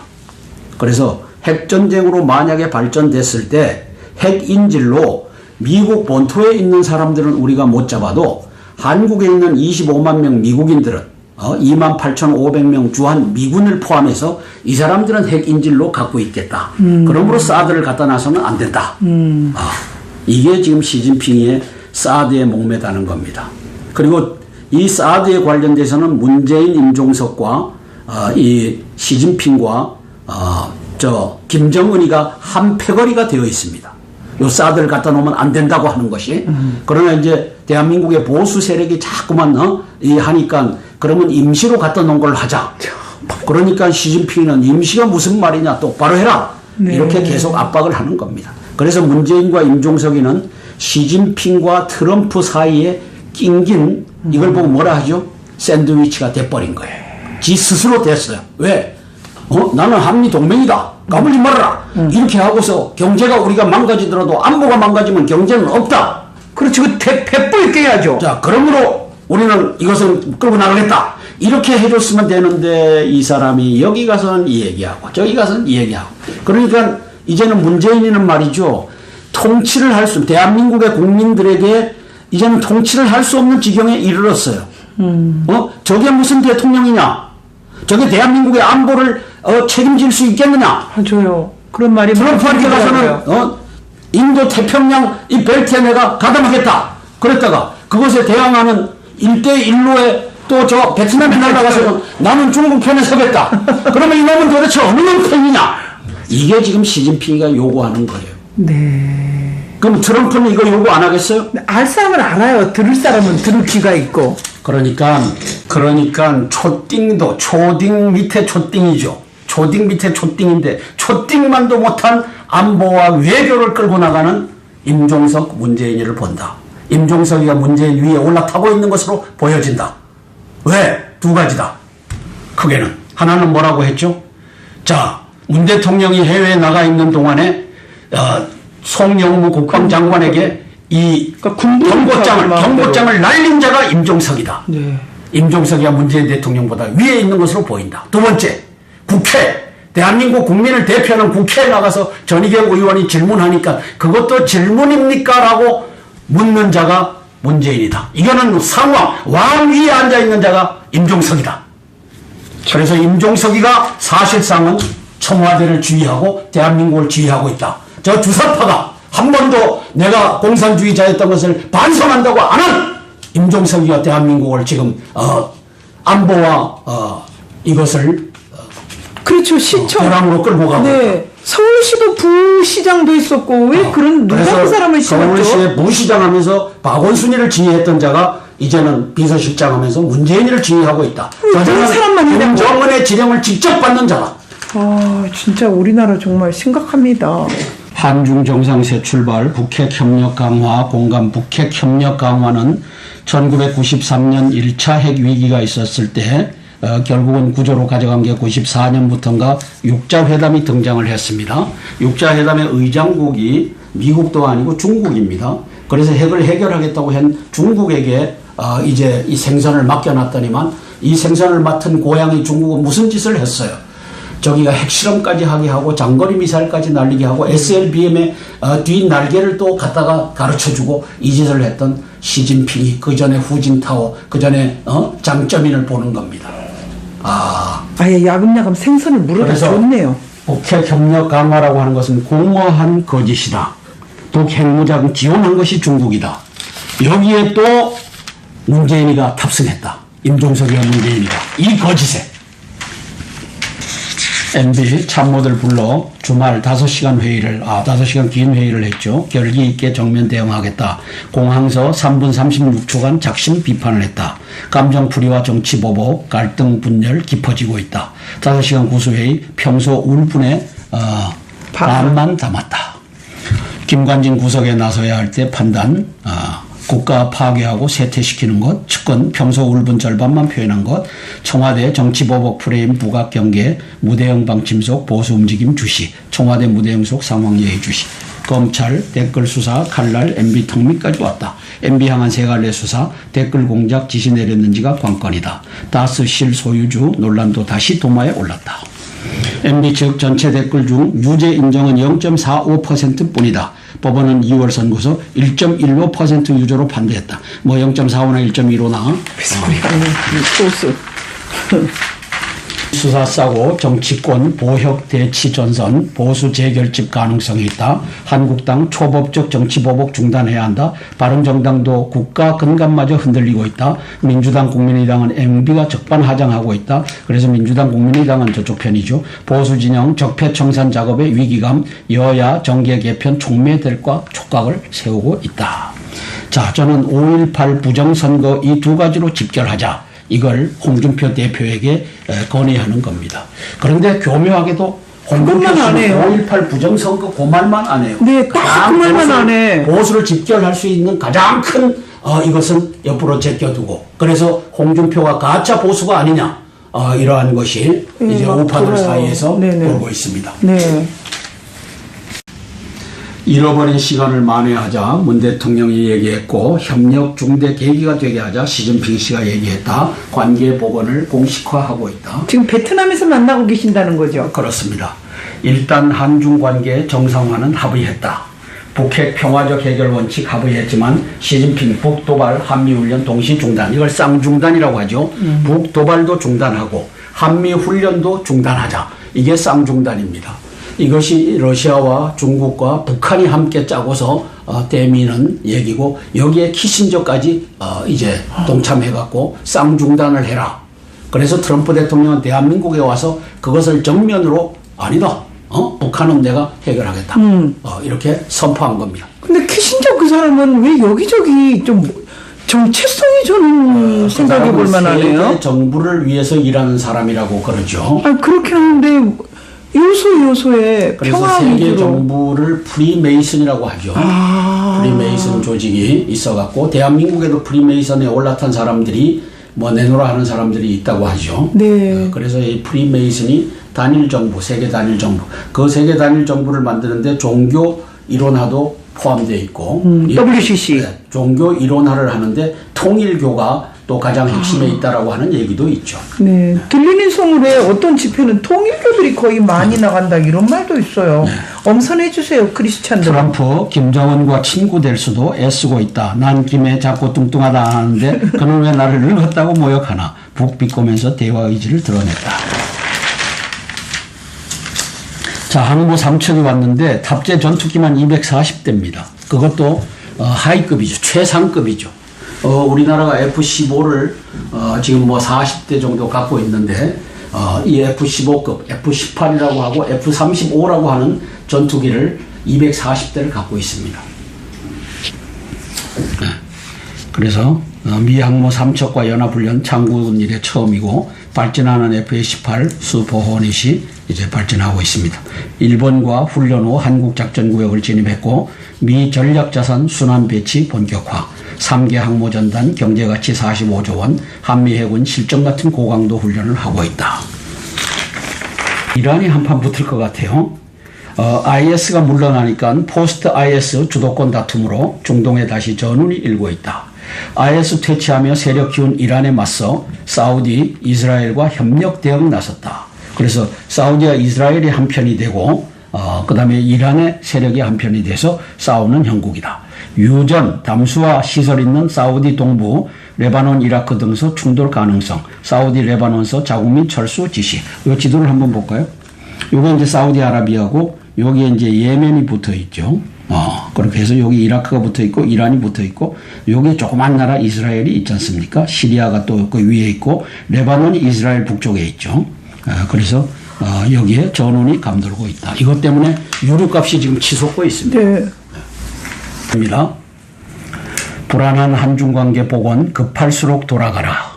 그래서 핵전쟁으로 만약에 발전됐을 때 핵인질로 미국 본토에 있는 사람들은 우리가 못 잡아도 한국에 있는 25만 명 미국인들은 28,500명 주한 미군을 포함해서 이 사람들은 핵인질로 갖고 있겠다. 그러므로 사드를 갖다 놔서는 안 된다. 이게 지금 시진핑의 사드에 목매다는 겁니다. 그리고 이 사드에 관련돼서는 문재인, 임종석과 이 시진핑과 김정은이가 한 패거리가 되어 있습니다. 요 사드를 갖다 놓으면 안 된다고 하는 것이. 그러나 이제 대한민국의 보수 세력이 자꾸만 하니까 그러면 임시로 갖다 놓은 걸 하자. 그러니까 시진핑은 임시가 무슨 말이냐, 똑바로 해라. 네. 이렇게 계속 압박을 하는 겁니다. 그래서 문재인과 임종석이는 시진핑과 트럼프 사이에 낑긴 이걸 보고 뭐라 하죠? 샌드위치가 돼버린 거예요. 지 스스로 됐어요. 왜? 나는 한미 동맹이다. 까불지 말아라. 이렇게 하고서 경제가 우리가 망가지더라도 안보가 망가지면 경제는 없다. 그렇지. 그 배포 있게 해야죠. 자, 그러므로 우리는 이것을 끌고 나가겠다. 이렇게 해줬으면 되는데 이 사람이 여기 가서는 이 얘기하고 저기 가서는 이 얘기하고. 그러니까 이제는 문재인이는 말이죠. 통치를 할 수, 대한민국의 국민들에게 이제는 통치를 할 수 없는 지경에 이르렀어요. 저게 무슨 대통령이냐? 저게 대한민국의 안보를 책임질 수 있겠느냐? 맞아요. 그런 말이 트럼프한테 많더라고요. 가서는 인도 태평양 이 벨트에 내가 가담하겠다. 그랬다가 그것에 대항하는 1대1로에 또 저 베트남에 날아가서는 나는 중국 편에 서겠다. 그러면 이놈은 도대체 어느 놈 편이냐? 이게 지금 시진핑이가 요구하는 거예요. 네. 그럼 트럼프는 이거 요구 안 하겠어요? 알 사람은 알아요. 들을 사람은 들을 귀가 있고. 그러니까 초딩도 초딩 밑에 초딩이죠. 초딩 밑에 초딩인데 초딩만도 못한 안보와 외교를 끌고 나가는 임종석, 문재인이를 본다. 임종석이가 문재인 위에 올라타고 있는 것으로 보여진다. 왜? 두 가지다. 크게는. 하나는 뭐라고 했죠? 자, 문 대통령이 해외에 나가 있는 동안에 송영무 국방장관에게 이 경고장을 날린 자가 임종석이다. 네. 임종석이가 문재인 대통령보다 위에 있는 것으로 보인다. 두 번째, 국회. 대한민국 국민을 대표하는 국회에 나가서 전희경 의원이 질문하니까 그것도 질문입니까? 라고 묻는 자가 문재인이다. 이거는 왕 위에 앉아있는 자가 임종석이다. 그래서 임종석이가 사실상은 청와대를 지휘하고 대한민국을 지휘하고 있다. 저 주사파가 한 번도 내가 공산주의자였던 것을 반성한다고 안 한 임종석이가 대한민국을 지금 안보와 이것을 그렇죠. 시청. 도랑으로 끌고 가고 네. 서울시도 부시장도 있었고 왜 그런 누가 그 사람을 씌웠죠? 서울시의 부시장 하면서 박원순이를 지휘했던 자가 이제는 비서실장 하면서 문재인이를 지휘하고 있다. 그런 사람만 있냐고. 김정은의 지령을 직접 받는 자다. 아 진짜 우리나라 정말 심각합니다. 한중 정상세 출발, 북핵 협력 강화, 공감 북핵 협력 강화는 1993년 1차 핵 위기가 있었을 때 결국은 구조로 가져간 게 94년부터인가 육자회담이 등장을 했습니다. 육자회담의 의장국이 미국도 아니고 중국입니다. 그래서 핵을 해결하겠다고 한 중국에게 이제 이 생선을 맡겨놨더니만 이 생선을 맡은 고향의 중국은 무슨 짓을 했어요. 저기가 핵실험까지 하게 하고 장거리 미사일까지 날리게 하고 SLBM의 뒤 날개를 또 갖다가 가르쳐주고 이 짓을 했던 시진핑이 그 전에 후진타오 그 전에 장점인을 보는 겁니다. 아예 야금야금 생선을 물어다 줬네요. 북핵 협력 강화라고 하는 것은 공허한 거짓이다. 또 핵무장 지원한 것이 중국이다. 여기에 또 문재인이가 탑승했다. 임종석이와 문재인이가 이 거짓에 MB 참모들 불러 주말 5시간 회의를 5시간 긴 회의를 했죠. 결기 있게 정면 대응하겠다. 공항서 3분 36초간 작심 비판을 했다. 감정풀이와 정치보복, 갈등 분열 깊어지고 있다. 5시간 구수회의 평소 울분의 반만 담았다. 김관진 구석에 나서야 할 때 판단, 국가 파괴하고 쇠퇴시키는 것, 측근 평소 울분 절반만 표현한 것, 청와대 정치보복 프레임 부각 경계, 무대형 방침 속 보수 움직임 주시, 청와대 무대형 속 상황 예의 주시, 검찰 댓글 수사 칼날 MB 턱밑까지 왔다. MB 향한 세갈래 수사 댓글 공작 지시 내렸는지가 관건이다. 다스 실 소유주 논란도 다시 도마에 올랐다. MB 측 전체 댓글 중 유죄 인정은 0.45% 뿐이다. 법원은 2월 선고서 1.15% 유죄로 판대했다. 뭐 0.45나 1.15나 소스. 수사 싸고 정치권 보혁 대치 전선 보수 재결집 가능성이 있다. 한국당 초법적 정치보복 중단해야 한다. 바른정당도 국가 근간마저 흔들리고 있다. 민주당 국민의당은 MB가 적반하장하고 있다. 그래서 민주당 국민의당은 저쪽 편이죠. 보수 진영 적폐청산 작업의 위기감 여야 정계 개편 촉매될까 촉각을 세우고 있다. 자, 저는 5.18 부정선거 이 두 가지로 집결하자. 이걸 홍준표 대표에게 건의하는 겁니다. 그런데 교묘하게도 그것만 안 해요. 5.18 부정선거 그 말만 안 해요. 네, 딱 그 말만 안 해. 보수를 집결할 수 있는 가장 큰 이것은 옆으로 제껴두고 그래서 홍준표가 가짜 보수가 아니냐 이러한 것이 이제 우파들 사이에서 돌고 있습니다. 네. 잃어버린 시간을 만회하자 문 대통령이 얘기했고 협력 중대 계기가 되게 하자 시진핑 씨가 얘기했다. 관계 복원을 공식화하고 있다. 지금 베트남에서 만나고 계신다는 거죠? 그렇습니다. 일단 한중 관계 정상화는 합의했다. 북핵 평화적 해결 원칙 합의했지만 시진핑 북도발 한미훈련 동시 중단 이걸 쌍중단이라고 하죠. 북도발도 중단하고 한미훈련도 중단하자. 이게 쌍중단입니다. 이것이 러시아와 중국과 북한이 함께 짜고서 떼미는 얘기고 여기에 키신저까지 이제 동참해갖고 쌍중단을 해라. 그래서 트럼프 대통령은 대한민국에 와서 그것을 정면으로 아니다. 북한은 내가 해결하겠다. 이렇게 선포한 겁니다. 근데 키신저 그 사람은 왜 여기저기 좀 정체성이 저는 생각해 볼 만하네요. 세계 정부를 위해서 일하는 사람이라고 그러죠. 아니 그렇긴 한데 요소에 그래서 평화 세계 위주로. 정부를 프리메이슨이라고 하죠. 프리메이슨 조직이 있어갖고 대한민국에도 프리메이슨에 올라탄 사람들이 뭐 내노라 하는 사람들이 있다고 하죠. 네. 그래서 이 프리메이슨이 단일 정부, 세계 단일 정부, 그 세계 단일 정부를 만드는데 종교 이론화도 포함되어 있고 WCC. 네, 종교 이론화를 하는데 통일교가 또 가장 핵심에 있다라고 하는 얘기도 있죠. 네. 들리는 소문에 어떤 집회는 통일교들이 거의 많이 나간다 이런 말도 있어요. 엄선해 주세요, 크리스찬들. 트럼프 김정은과 친구 될 수도 애쓰고 있다. 난 김에 자꾸 뚱뚱하다 하는데 그는 왜 나를 늙었다고 모욕하나. 북 비꼬면서 대화 의지를 드러냈다. 자, 항모 3척이 왔는데 탑재 전투기만 240대입니다. 그것도 하이급이죠. 최상급이죠. 우리나라가 F-15를 지금 뭐 40대 정도 갖고 있는데 이 F-15급, F-18이라고 하고 F-35라고 하는 전투기를 240대를 갖고 있습니다. 그래서 미 항모 3척과 연합훈련 창군 이래 처음이고 발전하는 F-18 슈퍼 호닛이 이제 발전하고 있습니다. 일본과 훈련 후 한국 작전구역을 진입했고 미 전략자산 순환 배치 본격화, 3개 항모전단 경제가치 45조 원, 한미해군 실전 같은 고강도 훈련을 하고 있다. 이란이 한판 붙을 것 같아요. IS가 물러나니까 포스트 IS 주도권 다툼으로 중동에 다시 전운이 일고 있다. IS 퇴치하며 세력 키운 이란에 맞서 사우디, 이스라엘과 협력 대응 나섰다. 그래서 사우디와 이스라엘이 한편이 되고 그 다음에 이란의 세력이 한편이 돼서 싸우는 형국이다. 유전, 담수화 시설 있는 사우디 동부, 레바논, 이라크 등서 충돌 가능성, 사우디, 레바논서 자국민 철수 지시. 이 지도를 한번 볼까요? 요게 이제 사우디아라비아고 여기에 이제 예멘이 붙어 있죠. 그렇게 해서 여기 이라크가 붙어 있고 이란이 붙어 있고 여기 조그만 나라 이스라엘이 있지 않습니까? 시리아가 또 그 위에 있고 레바논이 이스라엘 북쪽에 있죠. 그래서 여기에 전운이 감돌고 있다. 이것 때문에 유류값이 지금 치솟고 있습니다. 네. 불안한 한중관계 복원 급할수록 돌아가라.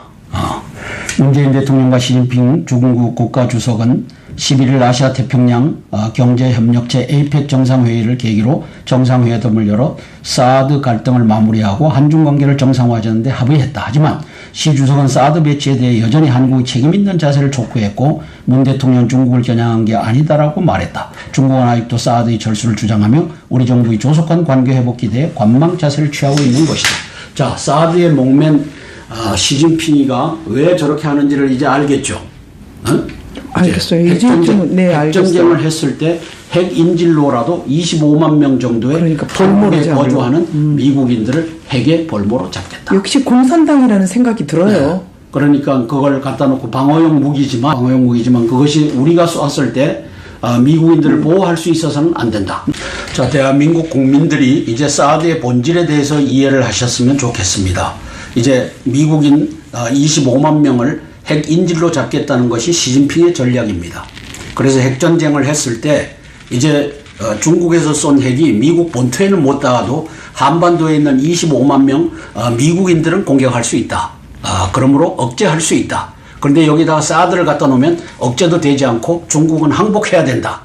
문재인 대통령과 시진핑 중국 국가주석은 11일 아시아 태평양 경제협력체 APEC 정상회의를 계기로 정상회담을 열어 사드 갈등을 마무리하고 한중관계를 정상화하자는데 합의했다. 하지만 시 주석은 사드 배치에 대해 여전히 한국이 책임있는 자세를 촉구했고 문 대통령 중국을 겨냥한 게 아니다라고 말했다. 중국은 아직도 사드의 철수를 주장하며 우리 정부의 조속한 관계 회복 기대에 관망 자세를 취하고 있는 것이다. 자, 사드에 목맨 시진핑이가 왜 저렇게 하는지를 이제 알겠죠. 알겠어요. 핵전쟁을 했을 때 핵인질로라도 25만 명 정도의 그러니까 한국에 거주하는 미국인들을 핵의 벌모로 잡겠다. 역시 공산당이라는 생각이 들어요. 네. 그러니까 그걸 갖다 놓고 방어용 무기지만 그것이 우리가 쐈을 때 미국인들을 보호할 수 있어서는 안 된다. 자, 대한민국 국민들이 이제 사드의 본질에 대해서 이해를 하셨으면 좋겠습니다. 이제 미국인 25만 명을 핵인질로 잡겠다는 것이 시진핑의 전략입니다. 그래서 핵전쟁을 했을 때 이제 중국에서 쏜 핵이 미국 본토에는 못 닿아도 한반도에 있는 25만 명 미국인들은 공격할 수 있다. 그러므로 억제할 수 있다. 그런데 여기다가 사드를 갖다 놓으면 억제도 되지 않고 중국은 항복해야 된다.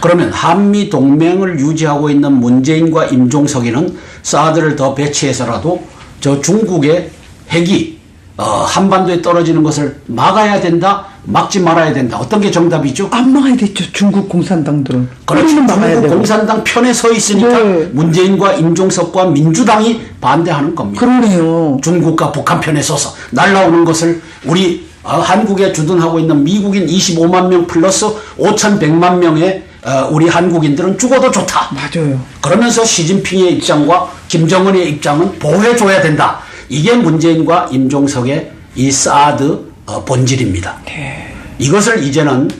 그러면 한미 동맹을 유지하고 있는 문재인과 임종석이는 사드를 더 배치해서라도 저 중국의 핵이 한반도에 떨어지는 것을 막아야 된다, 막지 말아야 된다. 어떤 게 정답이죠? 안 막아야 되죠. 중국 공산당들은. 그렇죠. 중국 공산당 편에 서 있으니까 네. 문재인과 임종석과 민주당이 반대하는 겁니다. 그러네요. 중국과 북한 편에 서서 날라오는 것을 우리 한국에 주둔하고 있는 미국인 25만 명 플러스 5,100만 명의 우리 한국인들은 죽어도 좋다. 맞아요. 그러면서 시진핑의 입장과 김정은의 입장은 보호해줘야 된다. 이게 문재인과 임종석의 이 사드 본질입니다. 네. 이것을 이제는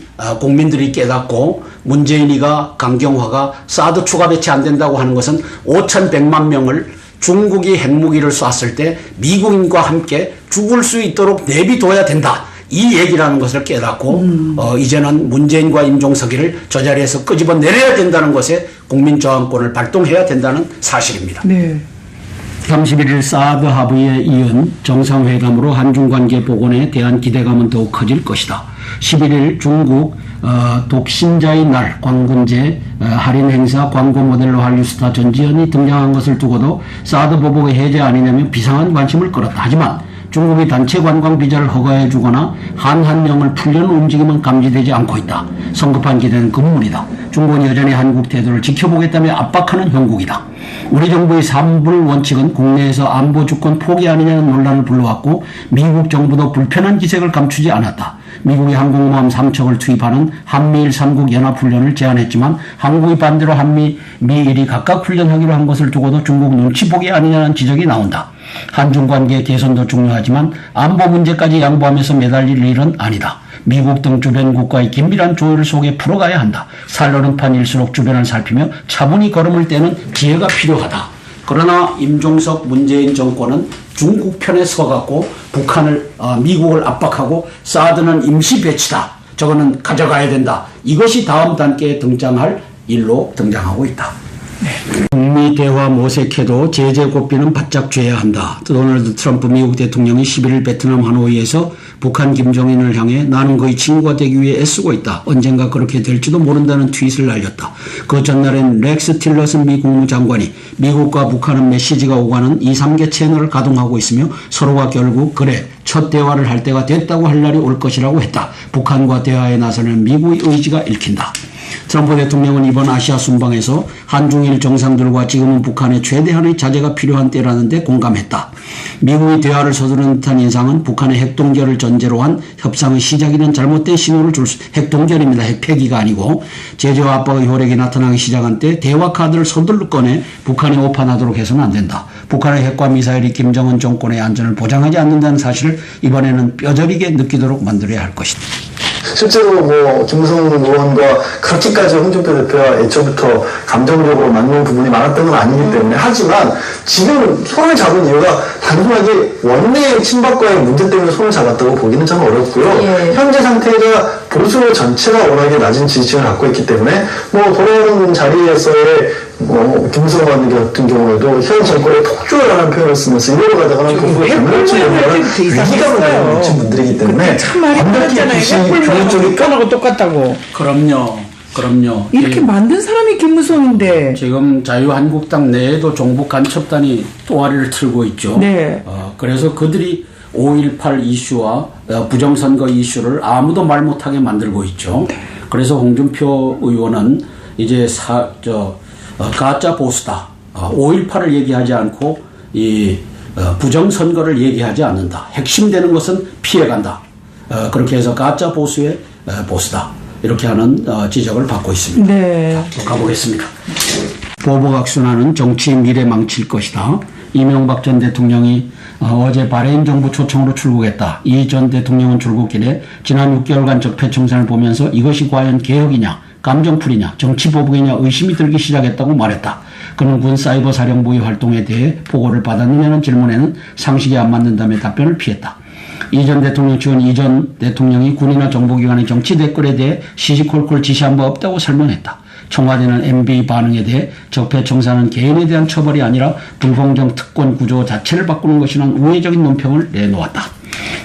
국민들이 깨닫고 문재인이가 강경화가 사드 추가 배치 안 된다고 하는 것은 5,100만 명을 중국이 핵무기를 쐈을 때 미국인과 함께 죽을 수 있도록 내비둬야 된다. 이 얘기라는 것을 깨닫고 이제는 문재인과 임종석이를 저 자리에서 끄집어 내려야 된다는 것에 국민저항권을 발동해야 된다는 사실입니다. 네. 31일 사드 합의에 이은 정상회담으로 한중관계 복원에 대한 기대감은 더욱 커질 것이다. 11일 중국 독신자의 날 광군제 할인 행사 광고 모델로 한류스타 전지현이 등장한 것을 두고도 사드 보복의 해제 아니냐며 비상한 관심을 끌었다. 하지만 중국이 단체 관광 비자를 허가해 주거나 한한령을 풀려는 움직임은 감지되지 않고 있다. 성급한 기대는 금물이다. 중국은 여전히 한국 태도를 지켜보겠다며 압박하는 형국이다. 우리 정부의 3불 원칙은 국내에서 안보 주권 포기 아니냐는 논란을 불러왔고 미국 정부도 불편한 기색을 감추지 않았다. 미국이 항공모함 3척을 투입하는 한미일 3국 연합훈련을 제안했지만 한국이 반대로 한미, 미일이 각각 훈련하기로 한 것을 두고도 중국 눈치 보기 아니냐는 지적이 나온다. 한중관계 개선도 중요하지만 안보 문제까지 양보하면서 매달릴 일은 아니다. 미국 등 주변 국가의 긴밀한 조율 속에 풀어가야 한다. 살려는 판일수록 주변을 살피며 차분히 걸음을 떼는 지혜가 필요하다. 그러나 임종석 문재인 정권은 중국 편에 서갖고 북한을 미국을 압박하고 사드는 임시 배치다. 저거는 가져가야 된다. 이것이 다음 단계에 등장할 일로 등장하고 있다. 북미 대화 모색해도 제재 고삐는 바짝 죄야 한다. 도널드 트럼프 미국 대통령이 11일 베트남 하노이에서 북한 김정인을 향해 나는 그의 친구가 되기 위해 애쓰고 있다. 언젠가 그렇게 될지도 모른다는 트윗을 날렸다. 그 전날엔 렉스 틸러슨 미 국무장관이 미국과 북한은 메시지가 오가는 2, 3개 채널을 가동하고 있으며 서로가 결국 그래 첫 대화를 할 때가 됐다고 할 날이 올 것이라고 했다. 북한과 대화에 나서는 미국의 의지가 읽힌다. 트럼프 대통령은 이번 아시아 순방에서 한중일 정상들과 지금은 북한의 최대한의 자제가 필요한 때라는데 공감했다. 미국의 대화를 서두르는 듯한 인상은 북한의 핵동결을 전제로 한 협상의 시작이라는 잘못된 신호를 줄 수, 핵동결입니다. 핵폐기가 아니고 제재와 압박의 효력이 나타나기 시작한 때 대화 카드를 서둘러 꺼내 북한이 오판하도록 해서는 안 된다. 북한의 핵과 미사일이 김정은 정권의 안전을 보장하지 않는다는 사실을 이번에는 뼈저리게 느끼도록 만들어야 할 것이다. 실제로 뭐 김무성 의원과 그렇게까지 홍준표 대표와 애초부터 감정적으로 맞는 부분이 많았던 건 아니기 때문에 하지만 지금 손을 잡은 이유가 단순하게 원내의 친박과의 문제 때문에 손을 잡았다고 보기는 참 어렵고요. 예. 현재 상태가 보수 전체가 워낙에 낮은 지지층을 갖고 있기 때문에 뭐 돌아오는 자리에서의 김무성 의원 같은 경우에도 현 정권의 폭주라는 표현을 쓰면서 이러고 가다가는 보수의 전멸치를 위기감을 느낀 분들이기 때문에 참 말이 많았잖아요. 쪽이 북한하고 똑같다고. 그럼요. 이렇게 만든 사람이 김무성인데. 지금 자유한국당 내에도 종북 간첩단이 또아리를 틀고 있죠. 네. 그래서 그들이 5.18 이슈와 부정선거 이슈를 아무도 말 못하게 만들고 있죠. 그래서 홍준표 의원은 이제 가짜 보수다. 5.18을 얘기하지 않고 이 부정선거를 얘기하지 않는다. 핵심되는 것은 피해간다. 그렇게 해서 가짜 보수의 보수다. 이렇게 하는 지적을 받고 있습니다. 네. 또 가보겠습니다. 보복악순환은 정치의 미래 망칠 것이다. 이명박 전 대통령이 어제 바레인 정부 초청으로 출국했다. 이 전 대통령은 출국길에 지난 6개월간 적폐청산을 보면서 이것이 과연 개혁이냐, 감정풀이냐, 정치보복이냐 의심이 들기 시작했다고 말했다. 그는 군 사이버 사령부의 활동에 대해 보고를 받았느냐는 질문에는 상식이 안 맞는다며 답변을 피했다. 이 전 대통령 측은 이 전 대통령이 군이나 정보기관의 정치 댓글에 대해 시시콜콜 지시한 바 없다고 설명했다. 청와대는 MB 반응에 대해 적폐청산은 개인에 대한 처벌이 아니라 불공정 특권 구조 자체를 바꾸는 것이라는 우회적인 논평을 내놓았다.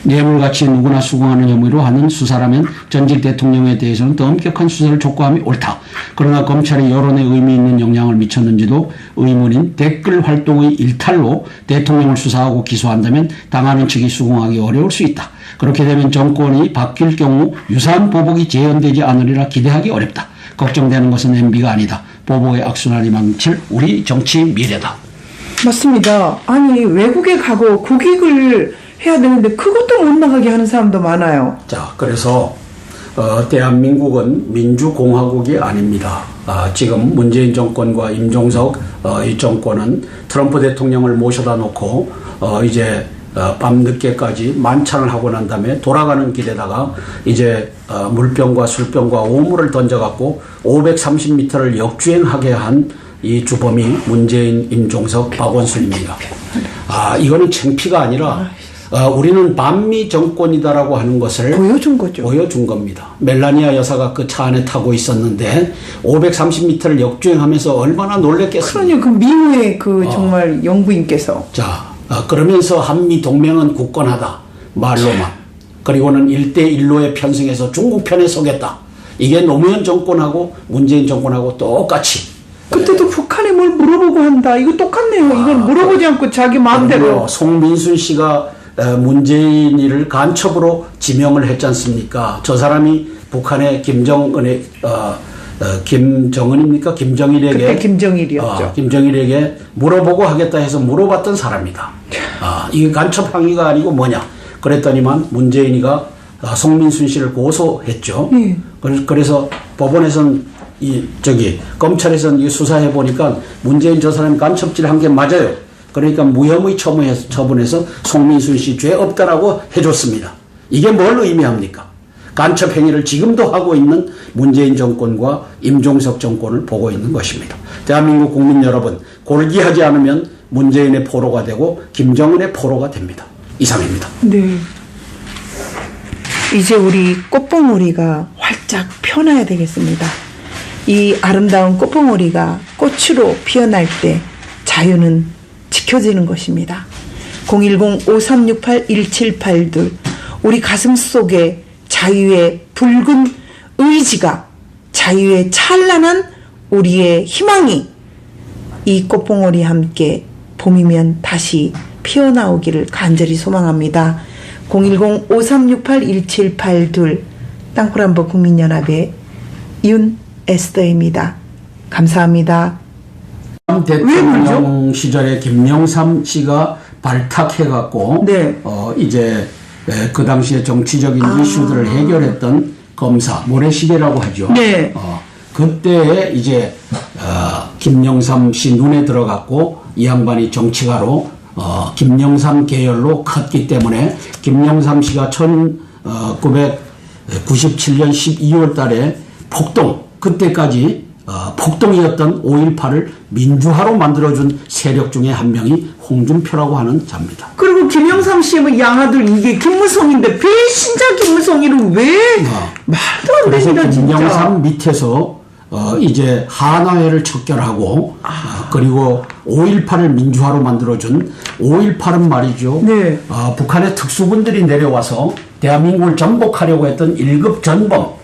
뇌물같이 누구나 수긍하는 혐의로 하는 수사라면 전직 대통령에 대해서는 더 엄격한 수사를 촉구함이 옳다. 그러나 검찰이 여론에 의미 있는 영향을 미쳤는지도 의문인 댓글 활동의 일탈로 대통령을 수사하고 기소한다면 당하는 측이 수긍하기 어려울 수 있다. 그렇게 되면 정권이 바뀔 경우 유사한 보복이 재현되지 않으리라 기대하기 어렵다. 걱정되는 것은 MB가 아니다. 보복의 악순환이 망칠 우리 정치 미래다. 맞습니다. 아니 외국에 가고 국익을 해야 되는데 그것도 못 나가게 하는 사람도 많아요. 자, 그래서 대한민국은 민주공화국이 아닙니다. 지금 문재인 정권과 임종석 이 정권은 트럼프 대통령을 모셔다 놓고 이제 밤늦게까지 만찬을 하고 난 다음에 돌아가는 길에다가 이제 물병과 술병과 오물을 던져갖고 530m를 역주행하게 한 이 주범이 문재인, 임종석, 박원순입니다. 이거는 창피가 아니라 우리는 반미 정권이다라고 하는 것을 보여준 거죠. 보여준 겁니다. 멜라니아 여사가 그 차 안에 타고 있었는데 530m를 역주행하면서 얼마나 놀랬겠습니까? 그러니 그 미국의 그 정말 영부인께서 자, 그러면서 한미 동맹은 굳건하다. 말로만. 그리고는 1대1로에 편승해서 중국 편에 서겠다. 이게 노무현 정권하고 문재인 정권하고 똑같이. 그때도 북한에 뭘 물어보고 한다. 이거 똑같네요. 이걸 물어보지 않고 자기 마음대로. 송민순 씨가 문재인이를 간첩으로 지명을 했지 않습니까? 저 사람이 북한의 김정은의 김정은입니까? 김정일에게 그때 김정일이었죠. 김정일에게 물어보고 하겠다 해서 물어봤던 사람이다. 이게 간첩 항의가 아니고 뭐냐? 그랬더니만 문재인이가 송민순 씨를 고소했죠. 그래서 법원에서는 검찰에서는 이 수사해 보니까 문재인 저 사람이 간첩질 한 게 맞아요. 그러니까 무혐의 처분해서 송민순 씨 죄 없다라고 해줬습니다. 이게 뭘 의미합니까? 간첩 행위를 지금도 하고 있는 문재인 정권과 임종석 정권을 보고 있는 것입니다. 대한민국 국민 여러분, 골기하지 않으면 문재인의 포로가 되고 김정은의 포로가 됩니다. 이상입니다. 네. 이제 우리 꽃봉오리가 활짝 펴나야 되겠습니다. 이 아름다운 꽃봉오리가 꽃으로 피어날 때 자유는 지켜지는 것입니다. 010-5368-1782 우리 가슴 속에 자유의 붉은 의지가, 자유의 찬란한 우리의 희망이 이 꽃봉오리 함께 봄이면 다시 피어나오기를 간절히 소망합니다. 010-5368-1782 땅굴한보 국민연합의 윤에스더입니다. 감사합니다. 대통령 시절에 김영삼 씨가 발탁해갖고 네. 이제 그 당시에 정치적인 이슈들을 해결했던 검사 모래시계라고 하죠. 네. 그때 이제 김영삼 씨 눈에 들어갔고 이 양반이 정치가로 김영삼 계열로 컸기 때문에 김영삼 씨가 1997년 12월 달에 폭동, 그때까지 폭동이었던 5.18을 민주화로 만들어준 세력 중에 한 명이 홍준표라고 하는 자입니다. 그리고 김영삼 씨의 뭐 양아들 이게 김무성인데 배신자 김무성이를 왜 말도 안 그래서 됩니다 진짜. 김영삼 밑에서 이제 한화회를 척결하고 그리고 5.18을 민주화로 만들어준 5.18은 말이죠. 네. 북한의 특수군들이 내려와서 대한민국을 정복하려고 했던 1급 전범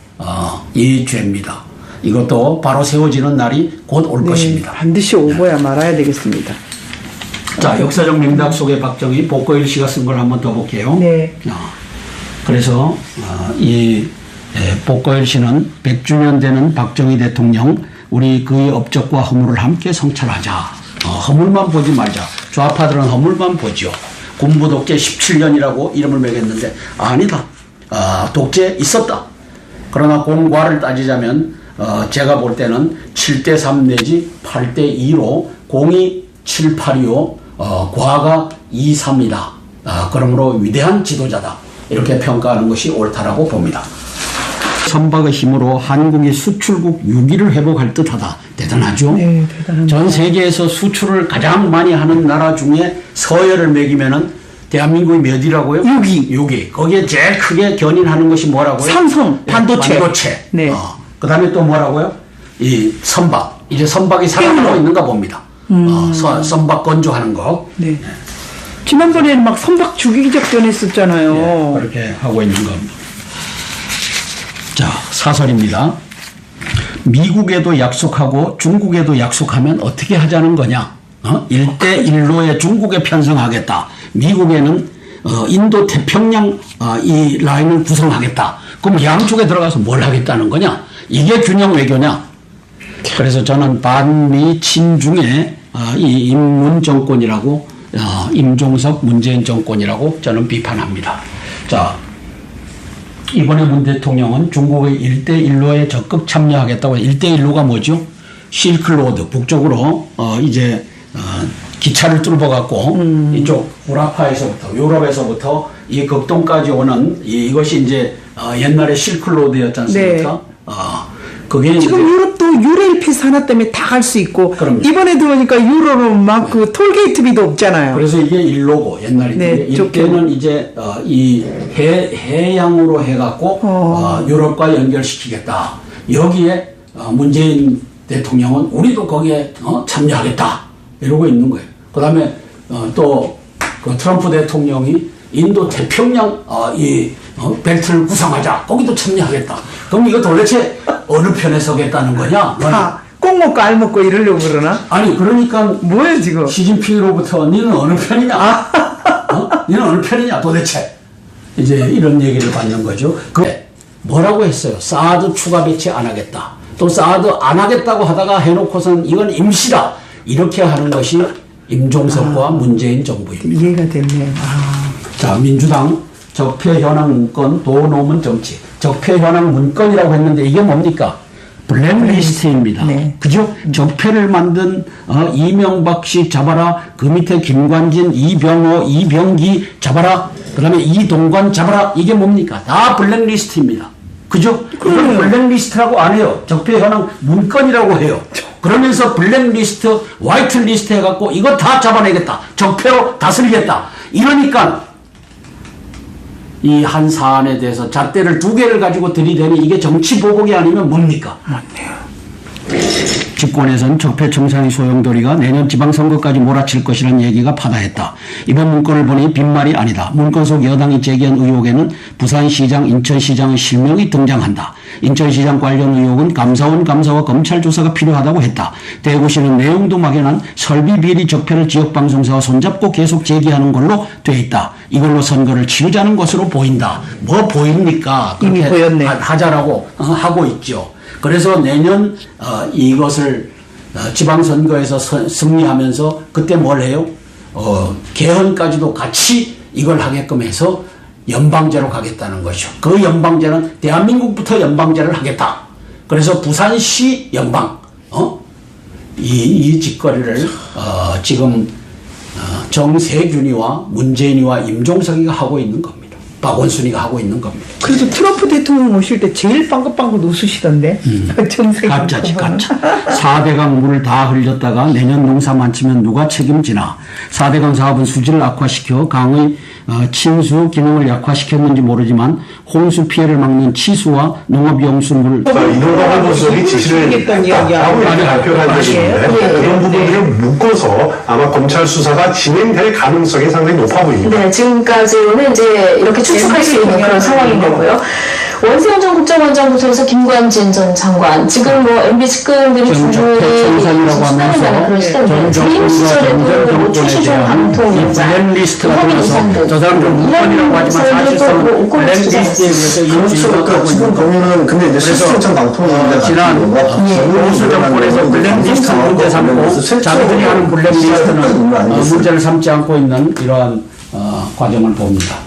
이 죄입니다. 이것도 바로 세워지는 날이 곧 올 것입니다. 반드시 오고야 말아야 되겠습니다. 자, 역사적 맥락 속에 박정희, 복고일 씨가 쓴 걸 한번 더 볼게요. 네. 그래서 이 복고일 씨는 100주년 되는 박정희 대통령, 우리 그의 업적과 허물을 함께 성찰하자. 허물만 보지 말자. 좌파들은 허물만 보죠. 군부 독재 17년이라고 이름을 매겼는데 아니다. 독재 있었다. 그러나 공과를 따지자면 제가 볼 때는 7대3 내지 8대2로 공이 7, 8이요. 과가 2, 3이다. 그러므로 위대한 지도자다. 이렇게 평가하는 것이 옳다라고 봅니다. 선박의 힘으로 한국이 수출국 6위를 회복할 듯하다. 대단하죠? 네, 대단합니다. 전 세계에서 수출을 가장 많이 하는 나라 중에 서열을 매기면은 대한민국이 몇 위라고요? 6위. 6위. 거기에 제일 크게 견인하는 것이 뭐라고요? 삼성, 반도체. 반도체. 네. 그 다음에 또 뭐라고요? 이 선박. 이제 선박이 살아나고 있는가 봅니다. 선박 건조하는 거. 네. 지난번에는 막 선박 죽이기 작전했었잖아요. 예, 그렇게 하고 있는 겁니다. 자, 사설입니다. 미국에도 약속하고 중국에도 약속하면 어떻게 하자는 거냐? 1대1로의 중국에 편성하겠다. 미국에는 인도 태평양 이 라인을 구성하겠다. 그럼 양쪽에 들어가서 뭘 하겠다는 거냐? 이게 균형 외교냐? 그래서 저는 반미 친중의 이 임문 정권이라고 임종석 문재인 정권이라고 저는 비판합니다. 자, 이번에 문 대통령은 중국의 1대1로에 적극 참여하겠다고. 1대1로가 뭐죠? 실크로드 북쪽으로 이제 기차를 뚫어갖고 이쪽 우라파에서부터 유럽에서부터 이 극동까지 오는 이것이 이제 옛날에 실크로드였지 않습니까? 네. 그게 지금 이제 유럽도 유레일피스 하나 때문에 다 갈 수 있고 그럼요. 이번에 들어오니까 유로로 막 그 톨게이트비도 없잖아요. 그래서 이게 일로고 옛날에 네, 이때는 이제 이 해양으로 해갖고 유럽과 연결시키겠다. 여기에 문재인 대통령은 우리도 거기에 참여하겠다 이러고 있는 거예요. 그다음에 또 그 트럼프 대통령이 인도 태평양 벨트를 구성하자. 거기도 참여하겠다. 그럼 이거 도대체 어느 편에 서겠다는 거냐? 다 꼭 먹고 알 먹고 이러려고 그러나? 아니 그러니까 뭐예요 지금? 시진핑으로부터 니는 어느 편이냐? 니는 어느 편이냐 도대체? 이제 이런 얘기를 받는 거죠. 뭐라고 했어요? 사드 추가 배치 안 하겠다. 또 사드 안 하겠다고 하다가 해놓고선 이건 임시다. 이렇게 하는 것이 임종석과 문재인 정부입니다. 이해가 됐네요. 자, 민주당 적폐 현황 문건 도노문 정치. 적폐 현황 문건이라고 했는데 이게 뭡니까? 블랙리스트입니다. 네. 그죠? 적폐를 만든 이명박 씨 잡아라. 그 밑에 김관진, 이병호, 이병기 잡아라. 그 다음에 이동관 잡아라. 이게 뭡니까? 다 블랙리스트입니다. 그죠? 그걸 블랙리스트라고 안 해요. 적폐 현황 문건이라고 해요. 그러면서 블랙리스트, 화이트리스트 해갖고 이거 다 잡아내겠다. 적폐로 다스리겠다. 이러니까 이 한 사안에 대해서 잣대를 2개를 가지고 들이대니 이게 정치 보복이 아니면 뭡니까? 맞네요. 집권에선 적폐청산의 소용돌이가 내년 지방선거까지 몰아칠 것이라는 얘기가 파다했다. 이번 문건을 보니 빈말이 아니다. 문건 속 여당이 제기한 의혹에는 부산시장, 인천시장의 실명이 등장한다. 인천시장 관련 의혹은 감사원 감사와 검찰 조사가 필요하다고 했다. 대구시는 내용도 막연한 설비 비리 적폐를 지역방송사와 손잡고 계속 제기하는 걸로 돼 있다. 이걸로 선거를 치르자는 것으로 보인다. 뭐 보입니까? 이미 보였네. 하자라고 하고 있죠. 그래서 내년 이것을 지방선거에서 승리하면서 그때 뭘 해요? 개헌까지도 같이 이걸 하게끔 해서 연방제로 가겠다는 것이죠. 그 연방제는 대한민국부터 연방제를 하겠다. 그래서 부산시 연방 이 짓거리를 지금 정세균이와 문재인이와 임종석이가 하고 있는 겁니다. 박원순이가 하고 있는 겁니다. 그래도 트럼프 대통령 오실 때 제일 빵긋빵긋 웃으시던데. 정세균 가짜지, 후보는. 가짜. 4대강 물을 다 흘렸다가 내년 농사만 치면 누가 책임지나. 4대강 사업은 수질을 악화시켜 강의 침수 기능을 약화시켰는지 모르지만 홍수 피해를 막는 치수와 농업용수물 이동관 보수석이 지시를 했던 이야기야. 했다고 이렇게 발표를 한 적이 있는데 예. 그런 부분들을 묶어서 아마 검찰 수사가 진행될 가능성이 상당히 높아 보입니다. 네, 지금까지는 이제 이렇게 추측할 수 있는 그런 상황인 거고요. 원세훈 전 국정원장부터 해서 김관진 전 장관, 지금 뭐 MB 측근들이 적폐청산이라고 하면서 그런 시대인데 전 부임 시절에도 뭐 정권에 최시중 대한 방통위원장, 블랙리스트가 허민 들어서 이상들 저 사람들 문건이라고 하지만 사실상 블랙리스트에 의해서 인지가 하고 그렇죠. 지금 있는 거. 보면은 근데 이제 실수청 방통위원회 지난 보수 정권에서 블랙리스트 문제 삼고 자기들이 하는 블랙리스트는 문제를 삼지 않고 있는 이러한 과정을 봅니다.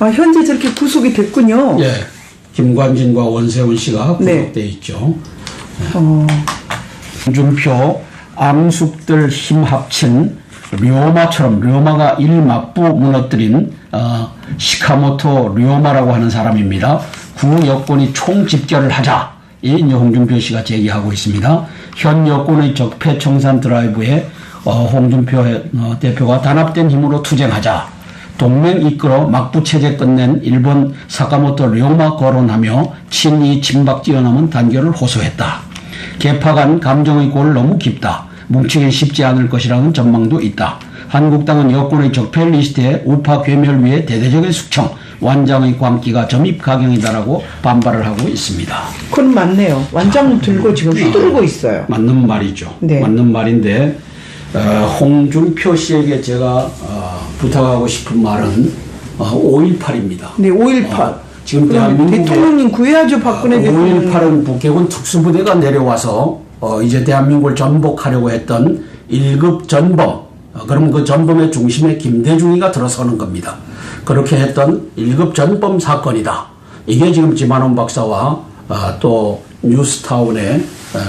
현재 저렇게 구속이 됐군요. 예, 김관진과 원세훈 씨가 네. 구속돼 있죠. 홍준표 앙숙들 힘 합친 류마처럼 류마가 일막부 무너뜨린 시카모토 류마라고 하는 사람입니다. 구 여권이 총집결을 하자. 이 이제 홍준표 씨가 제기하고 있습니다. 현 여권의 적폐청산 드라이브에 홍준표 대표가 단합된 힘으로 투쟁하자. 동맹 이끌어 막부 체제 끝낸 일본 사카모토 류마 거론하며 친이 친박 뛰어넘은 단결을 호소했다. 개파 간 감정의 골 너무 깊다. 뭉치기 쉽지 않을 것이라는 전망도 있다. 한국당은 여권의 적폐 리스트에 우파 괴멸 위에 대대적인 숙청, 완장의 광기가 점입 가경이다라고 반발을 하고 있습니다. 그건 맞네요. 완장 들고 지금 휘두르고 있어요. 맞는 말이죠. 네. 맞는 말인데 홍준표 씨에게 제가 부탁하고 싶은 말은 5.18입니다. 네, 5.18. 지금 그럼 대한민국에 대통령님 구해야죠, 박근혜 대통령. 5.18은 북해군 특수부대가 내려와서 이제 대한민국을 전복하려고 했던 1급 전범, 그럼 그 전범의 중심에 김대중이가 들어서는 겁니다. 그렇게 했던 1급 전범 사건이다. 이게 지금 지만원 박사와 또 뉴스타운의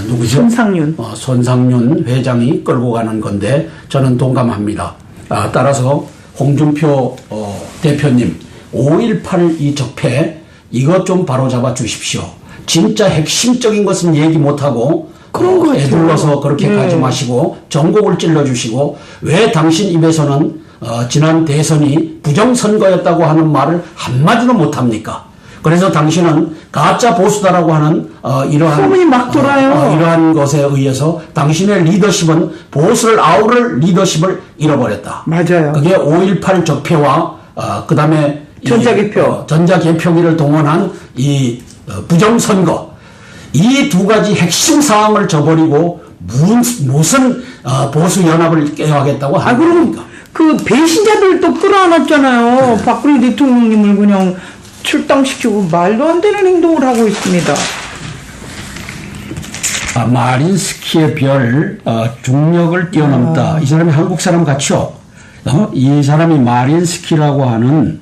누구죠? 손상윤. 손상윤 회장이 끌고 가는 건데 저는 동감합니다. 따라서 홍준표 대표님 5.18 이 적폐 이것 좀 바로잡아 주십시오. 진짜 핵심적인 것은 얘기 못하고 그런 것 같아요. 애둘러서 그렇게 네. 가지 마시고 전곡을 찔러주시고 왜 당신 입에서는 지난 대선이 부정선거였다고 하는 말을 한마디도 못합니까? 그래서 당신은 가짜 보수다라고 하는 이러한 소문이 막 돌아요. 이러한 것에 의해서 당신의 리더십은 보수를 아우를 리더십을 잃어버렸다. 맞아요. 그게 5.18 적폐와 그다음에 전자개표. 전자개표기를 동원한 이 부정선거 이 두 가지 핵심 사항을 저버리고 무슨 보수 연합을 깨야하겠다고 하는 그럼 겁니까? 그 배신자들도 끌어안았잖아요. 박근혜 대통령님을 그냥 출당시키고 말도 안 되는 행동을 하고 있습니다. 마린스키의 별 중력을 뛰어넘다. 이 사람이 한국 사람 같죠? 이 사람이 마린스키라고 하는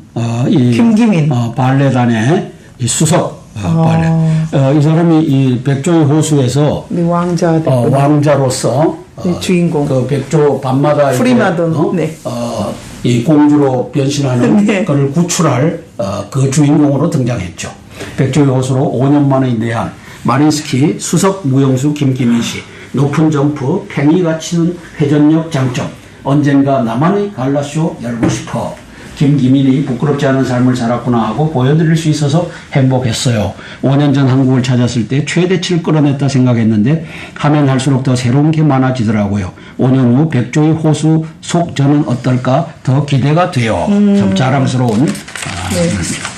이 김기민. 발레단의 이 수석 발레. 이 사람이 이 백조의 호수에서 네, 왕자 왕자로서 네, 주인공. 그 백조 밤마다 프리마돈. 이렇게, 네. 이 공주로 변신하는 네. 그를 구출할 그 주인공으로 등장했죠. 백조의 호수로 5년 만의 내한. 마린스키 수석 무용수 김기민 씨, 높은 점프, 팽이가 치는 회전력 장점, 언젠가 나만의 갈라쇼 열고 싶어. 김기민이 부끄럽지 않은 삶을 살았구나 하고 보여드릴 수 있어서 행복했어요. 5년 전 한국을 찾았을 때 최대치를 끌어냈다 생각했는데 하면 할수록 더 새로운 게 많아지더라고요. 5년 후 백조의 호수 속 저는 어떨까 더 기대가 돼요. 참 자랑스러운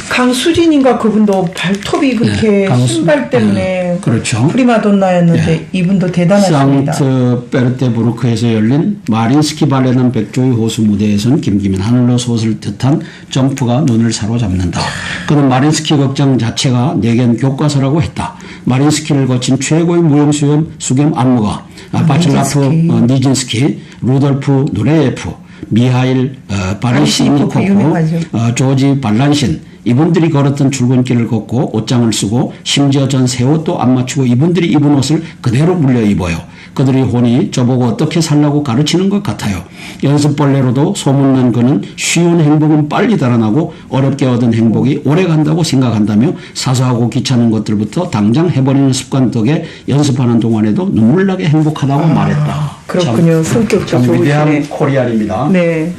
강수진인가 그분도 발톱이 그렇게 신발 때문에 그렇죠. 프리마돈나였는데 이분도 대단하십니다. 상트페르테부르크에서 열린 마린스키 발레는 백조의 호수 무대에선 김기민 하늘로 솟을 듯한 점프가 눈을 사로잡는다. 그는 마린스키 극장 자체가 내겐 교과서라고 했다. 마린스키를 거친 최고의 무용수연 수겸 안무가 바칠라프 니진스키, 루돌프 누레예프, 미하일 바르시니코프, 조지 발란신 이분들이 걸었던 출근길을 걷고 옷장을 쓰고 심지어 전 새 옷도 안 맞추고 이분들이 입은 옷을 그대로 물려 입어요. 그들의 혼이 저보고 어떻게 살라고 가르치는 것 같아요. 연습벌레로도 소문난 그는 쉬운 행복은 빨리 달아나고 어렵게 얻은 행복이 오래 간다고 생각한다며 사소하고 귀찮은 것들부터 당장 해버리는 습관 덕에 연습하는 동안에도 눈물나게 행복하다고 말했다. 그렇군요. 성격도 참 위대한 좋으시네. 코리안입니다. 네.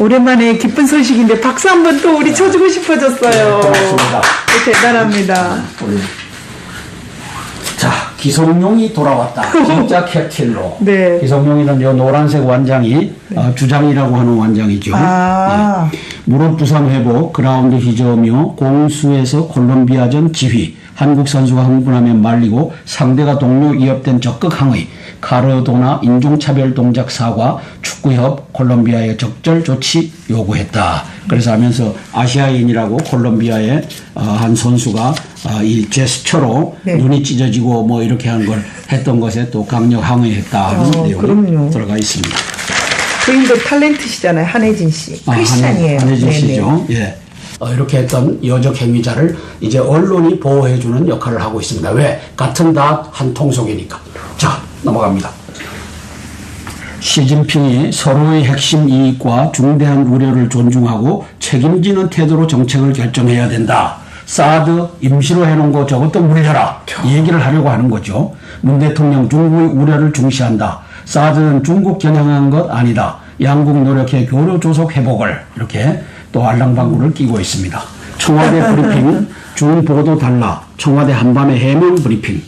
오랜만에 기쁜 소식인데 박수 한번 또 우리 쳐주고 싶어졌어요. 고맙습니다. 대단합니다. 자, 기성용이 돌아왔다. 진짜 캡틴으로. 네. 기성용이는 요 노란색 완장이 주장이라고 하는 완장이죠. 아. 네. 무릎 부상 회복, 그라운드 휘저으며 공수에서 콜롬비아전 지휘, 한국 선수가 흥분하면 말리고 상대가 동료 위협된 적극 항의, 카르도나 인종차별 동작 사과, 축구협 콜롬비아의 적절 조치 요구했다. 그래서 하면서 아시아인이라고 콜롬비아의 한 선수가 이 제스처로 눈이 찢어지고 뭐 이렇게 하는 걸 했던 것에 또 강력 항의했다는 내용이 그럼요. 들어가 있습니다. 그분도 탤런트시잖아요. 한혜진 씨. 크리스찬이에요. 한혜진 네네. 씨죠. 예. 이렇게 했던 여적 행위자를 이제 언론이 보호해주는 역할을 하고 있습니다. 왜? 같은 다 한 통속이니까. 자, 넘어갑니다. 시진핑이 서로의 핵심 이익과 중대한 우려를 존중하고 책임지는 태도로 정책을 결정해야 된다. 사드 임시로 해놓은 거 저것도 물려라. 이 얘기를 하려고 하는 거죠. 문 대통령 중국의 우려를 중시한다. 사드는 중국 겨냥한 것 아니다. 양국 노력해 교류 조속 회복을 이렇게 또 알랑방구를 끼고 있습니다. 청와대 브리핑 중보도 달라. 청와대 한밤의 해명 브리핑.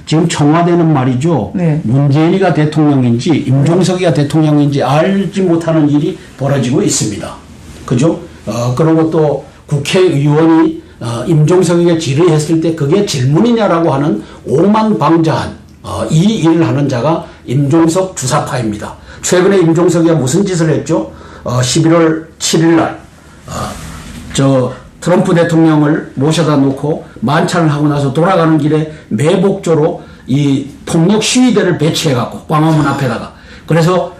지금 청와대는 말이죠. 네. 문재인이가 대통령인지 임종석이가 대통령인지 알지 못하는 일이 벌어지고 있습니다. 그죠? 그리고 또 국회의원이 임종석에게 질의했을 때 그게 질문이냐라고 하는 오만방자한 이 일을 하는 자가 임종석 주사파입니다. 최근에 임종석이가 무슨 짓을 했죠? 11월 7일 날 트럼프 대통령을 모셔다 놓고 만찬을 하고 나서 돌아가는 길에 매복조로 이 폭력 시위대를 배치해갖고 광화문 앞에다가 그래서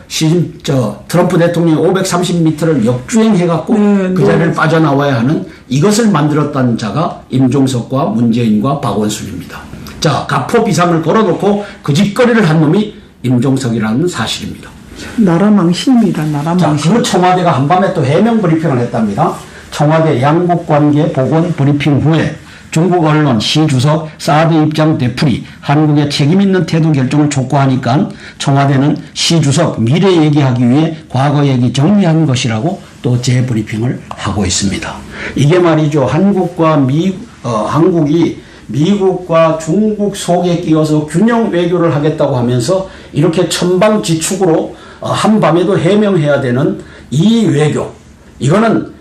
트럼프 대통령이 530m를 역주행해갖고 그 자리를 빠져나와야 하는 이것을 만들었다는 자가 임종석과 문재인과 박원순입니다. 자, 가포 비상을 걸어놓고 그 짓거리를 한 놈이 임종석이라는 사실입니다. 나라 망신입니다. 나라 자, 망신. 그 청와대가 한밤에 또 해명 브리핑을 했답니다. 청와대 양국 관계 복원 브리핑 후에 중국 언론 시 주석 사드 입장 되풀이 한국의 책임 있는 태도 결정을 촉구하니까 청와대는 시 주석 미래 얘기하기 위해 과거 얘기 정리한 것이라고 또 재브리핑을 하고 있습니다. 이게 말이죠. 한국이 미국과 중국 속에 끼어서 균형 외교를 하겠다고 하면서 이렇게 천방지축으로 한밤에도 해명해야 되는 이 외교. 이거는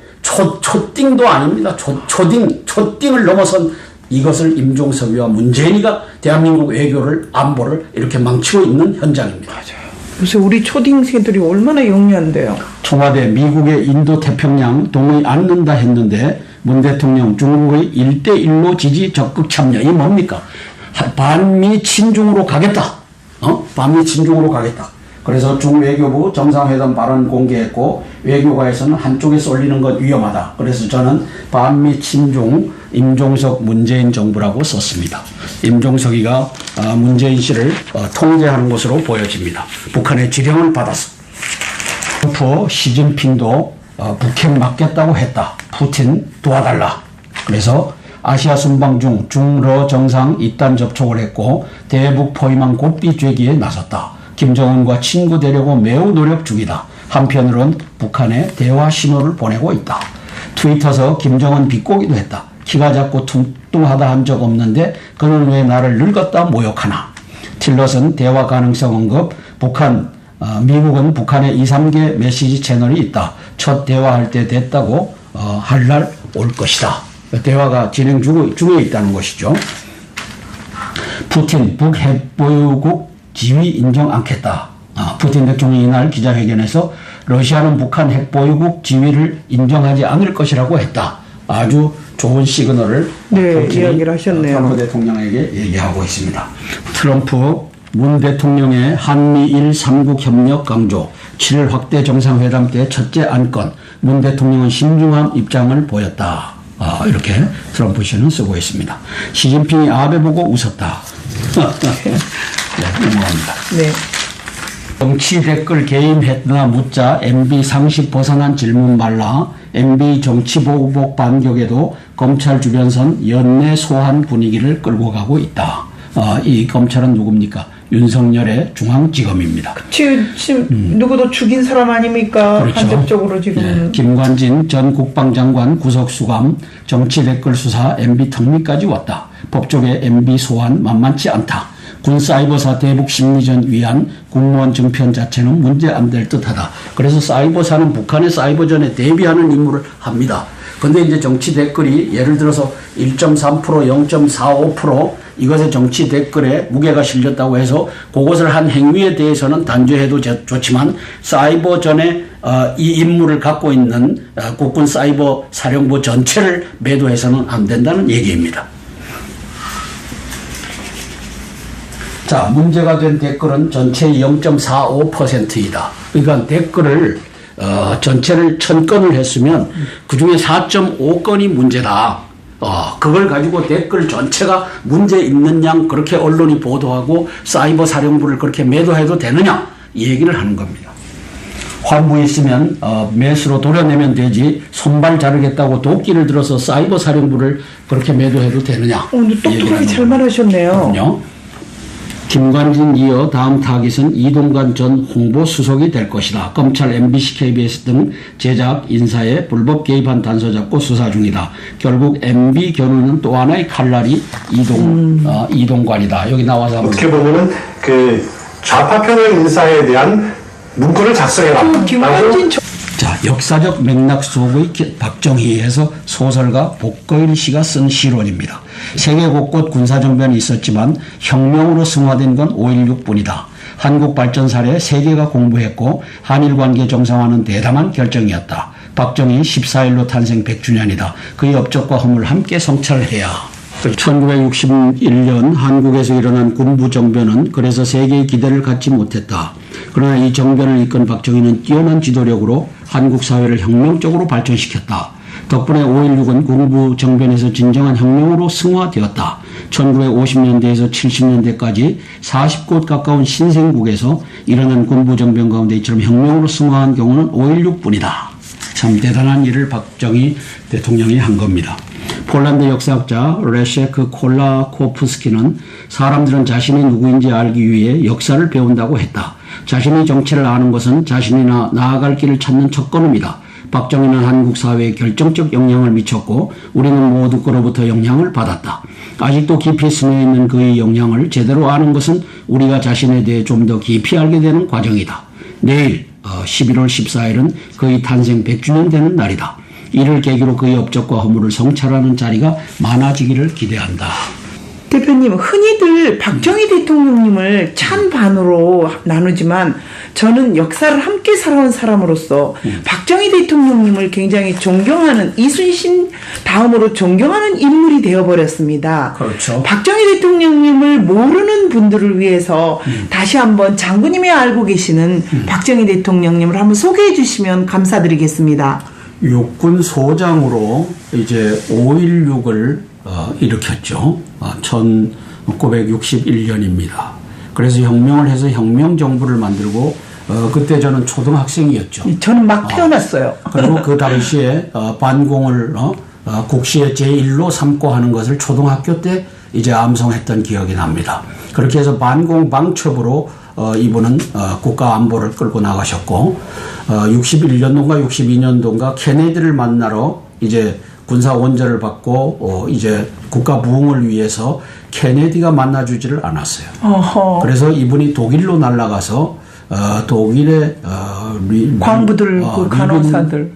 초딩도 아닙니다. 초딩을 넘어선 이것을 임종석이와 문재인이가 대한민국 외교를 안보를 이렇게 망치고 있는 현장입니다. 맞아요. 요새 우리 초딩생들이 얼마나 영리한데요. 청와대 미국의 인도태평양 동의 않는다 했는데 문 대통령 중국의 1대1로 지지 적극 참여. 이게 뭡니까? 반미 친중으로 가겠다. 반미 친중으로 가겠다. 그래서 중외교부 정상회담 발언 공개했고 외교가에서는 한쪽에 쏠리는 것 위험하다. 그래서 저는 반미 친중 임종석 문재인 정부라고 썼습니다. 임종석이가 문재인 씨를 통제하는 것으로 보여집니다. 북한의 지령을 받았어. 트럼프 시진핑도 북핵 맞겠다고 했다. 푸틴 도와달라. 그래서 아시아 순방 중 중러 정상 입단 접촉을 했고 대북 포위망 고삐 죄기에 나섰다. 김정은과 친구 되려고 매우 노력 중이다. 한편으론 북한에 대화 신호를 보내고 있다. 트위터에서 김정은 비꼬기도 했다. 키가 작고 뚱뚱하다 한 적 없는데 그는 왜 나를 늙었다 모욕하나. 틸러슨 대화 가능성 언급. 미국은 북한에 2, 3개 메시지 채널이 있다. 첫 대화할 때 됐다고 할 날 올 것이다. 대화가 진행 중에 있다는 것이죠. 푸틴 북핵보유국 지위 인정 않겠다. 푸틴 대통령이 이날 기자회견에서 러시아는 북한 핵보유국 지위를 인정하지 않을 것이라고 했다. 아주 좋은 시그널을 이야기를 하셨네요. 트럼프 대통령에게 얘기하고 있습니다. 문 대통령의 한미일 3국 협력 강조, 7일 확대 정상회담 때 첫째 안건, 문 대통령은 신중한 입장을 보였다. 이렇게 트럼프 씨는 쓰고 있습니다. 시진핑이 아베 보고 웃었다. 네, 넘어갑니다. 네. 정치 댓글 개임했나 묻자 MB 상식 벗어난 질문 말라. MB 정치 보복 반격에도 검찰 주변선 연내 소환 분위기를 끌고 가고 있다. 이 검찰은 누굽니까? 윤석열의 중앙지검입니다. 지금 누구도 죽인 사람 아닙니까? 그렇죠. 간접적으로 지금. 네. 김관진 전 국방장관 구속수감, 정치 댓글 수사 MB 턱밑까지 왔다. 법조계 MB 소환 만만치 않다. 군 사이버사 대북 심리전 위한 국무원 정편 자체는 문제 안 될 듯하다. 그래서 사이버사는 북한의 사이버전에 대비하는 임무를 합니다. 근데 이제 정치 댓글이 예를 들어서 1.3%, 0.45% 이것의 정치 댓글에 무게가 실렸다고 해서 그것을 한 행위에 대해서는 단죄해도 좋지만 사이버전에 이 임무를 갖고 있는 국군 사이버 사령부 전체를 매도해서는 안 된다는 얘기입니다. 자, 문제가 된 댓글은 전체의 0.45%이다. 그러니까 댓글을 전체를 1000건을 했으면 그중에 4.5건이 문제다. 그걸 가지고 댓글 전체가 문제 있는 양 그렇게 언론이 보도하고 사이버 사령부를 그렇게 매도해도 되느냐 이 얘기를 하는 겁니다. 환부 있으면 매수로 도려내면 되지 손발 자르겠다고 도끼를 들어서 사이버 사령부를 그렇게 매도해도 되느냐. 똑똑하게 잘 말하셨네요. 그럼요. 김관진 이어 다음 타깃은 이동관 전 홍보수석이 될 것이다. 검찰 MBC, KBS 등 제작 인사에 불법 개입한 단서 잡고 수사 중이다. 결국 MB 견우는 또 하나의 칼날이 이동관이다. 여기 나와서 어떻게 보면은 그 좌파 편향 인사에 대한 문건을 작성해라. 자, 역사적 맥락 속의 박정희에서 소설가 복거일 씨가 쓴 시론입니다. 세계 곳곳 군사정변이 있었지만 혁명으로 승화된 건 5.16뿐이다. 한국 발전 사례 세계가 공부했고 한일 관계 정상화는 대담한 결정이었다. 박정희 14일로 탄생 100주년이다. 그의 업적과 허물 함께 성찰해야. 1961년 한국에서 일어난 군부 정변은 그래서 세계의 기대를 갖지 못했다. 그러나 이 정변을 이끈 박정희는 뛰어난 지도력으로 한국 사회를 혁명적으로 발전시켰다. 덕분에 5.16은 군부 정변에서 진정한 혁명으로 승화되었다. 1950년대에서 70년대까지 40곳 가까운 신생국에서 일어난 군부 정변 가운데 이처럼 혁명으로 승화한 경우는 5.16뿐이다. 참 대단한 일을 박정희 대통령이 한 겁니다. 폴란드 역사학자 레셰크 콜라코프스키는 사람들은 자신이 누구인지 알기 위해 역사를 배운다고 했다. 자신의 정체를 아는 것은 자신이 나아갈 길을 찾는 첫걸음이다. 박정희는 한국 사회에 결정적 영향을 미쳤고 우리는 모두 그로부터 영향을 받았다. 아직도 깊이 스며있는 그의 영향을 제대로 아는 것은 우리가 자신에 대해 좀 더 깊이 알게 되는 과정이다. 내일 11월 14일은 그의 탄생 100주년 되는 날이다. 이를 계기로 그의 업적과 허물을 성찰하는 자리가 많아지기를 기대한다. 대표님, 흔히들 박정희 대통령님을 찬반으로 나누지만 저는 역사를 함께 살아온 사람으로서 박정희 대통령님을 굉장히 존경하는, 이순신 다음으로 존경하는 인물이 되어버렸습니다. 그렇죠. 박정희 대통령님을 모르는 분들을 위해서 다시 한번 장군님이 알고 계시는 박정희 대통령님을 한번 소개해 주시면 감사드리겠습니다. 육군 소장으로 이제 5.16을 일으켰죠. 1961년입니다. 그래서 혁명을 해서 혁명 정부를 만들고 그때 저는 초등학생이었죠. 저는 막 태어났어요. 그리고 그 당시에 반공을 국시의 제1로 삼고 하는 것을 초등학교 때 이제 암송했던 기억이 납니다. 그렇게 해서 반공방첩으로 이분은 국가 안보를 끌고 나가셨고 61년도인가 62년도인가 케네디를 만나러 이제 군사 원조를 받고 이제 국가 부흥을 위해서 케네디가 만나주지를 않았어요. 어허. 그래서 이분이 독일로 날아가서 독일의 광부들, 그 간호사들.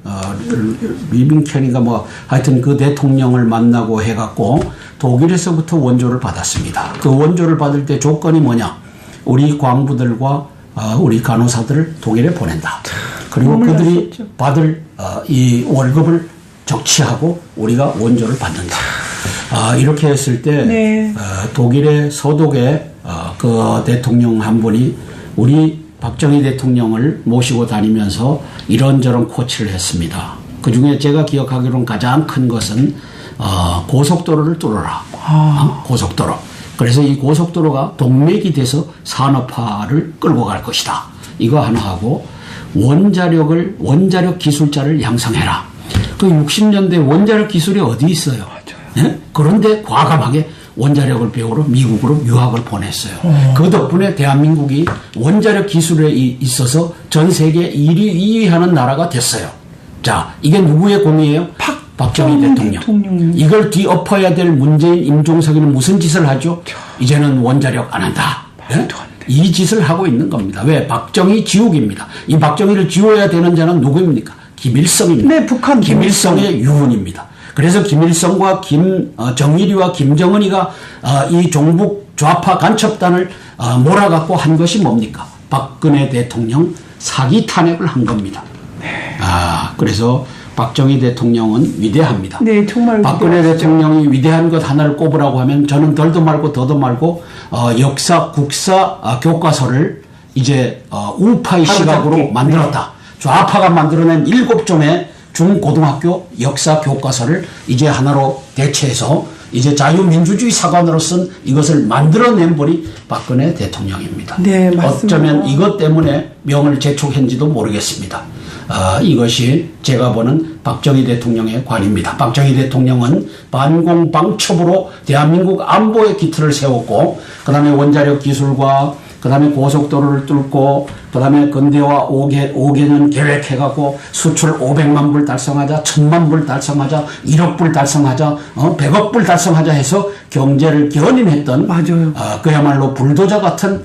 리빙 케니가 뭐 하여튼 그 대통령을 만나고 해갖고 독일에서부터 원조를 받았습니다. 그 원조를 받을 때 조건이 뭐냐? 우리 광부들과 우리 간호사들을 독일에 보낸다. 그리고 그들이 받을 이 월급을 적치하고 우리가 원조를 받는다. 이렇게 했을 때 네. 독일의 서독의 그 대통령 한 분이 우리 박정희 대통령을 모시고 다니면서 이런저런 코치를 했습니다. 그 중에 제가 기억하기로는 가장 큰 것은 고속도로를 뚫어라. 고속도로. 그래서 이 고속도로가 동맥이 돼서 산업화를 끌고 갈 것이다. 이거 하나 하고 원자력 기술자를 양성해라. 그 60년대 원자력 기술이 어디 있어요? 네? 그런데 과감하게 원자력을 배우러 미국으로 유학을 보냈어요. 그 덕분에 대한민국이 원자력 기술에 있어서 전 세계 1위, 2위 하는 나라가 됐어요. 자, 이게 누구의 공이에요? 박정희 대통령. 이걸 뒤엎어야 될 문재인, 임종석이는 무슨 짓을 하죠? 이제는 원자력 안 한다. 네? 이 짓을 하고 있는 겁니다. 왜? 박정희 지옥입니다. 이 박정희를 지워야 되는 자는 누구입니까? 김일성입니다. 네, 북한 김일성의 유언입니다. 그래서 김일성과 정일이와 김정은이가 이 종북 좌파 간첩단을 몰아갖고 한 것이 뭡니까? 박근혜 대통령 사기 탄핵을 한 겁니다. 그래서 박정희 대통령은 위대합니다. 네, 정말 박근혜 대통령이 위대한 것 하나를 꼽으라고 하면 저는 덜도 말고 더도 말고 역사 국사 교과서를 이제 우파의 시각으로 만들었다. 좌파가 만들어낸 7종의 중고등학교 역사 교과서를 이제 하나로 대체해서 이제 자유민주주의 사관으로 쓴 이것을 만들어낸 분이 박근혜 대통령입니다. 네, 맞습니다. 어쩌면 이것 때문에 명을 재촉했는지도 모르겠습니다. 이것이 제가 보는 박정희 대통령의 관입니다. 박정희 대통령은 반공방첩으로 대한민국 안보의 기틀을 세웠고 그 다음에 원자력 기술과 그 다음에 고속도로를 뚫고 그 다음에 근대화 5개년 계획해갖고 수출 500만 불 달성하자 1000만 불 달성하자 1억 불 달성하자 100억 불 달성하자 해서 경제를 견인했던 맞아요. 그야말로 불도저 같은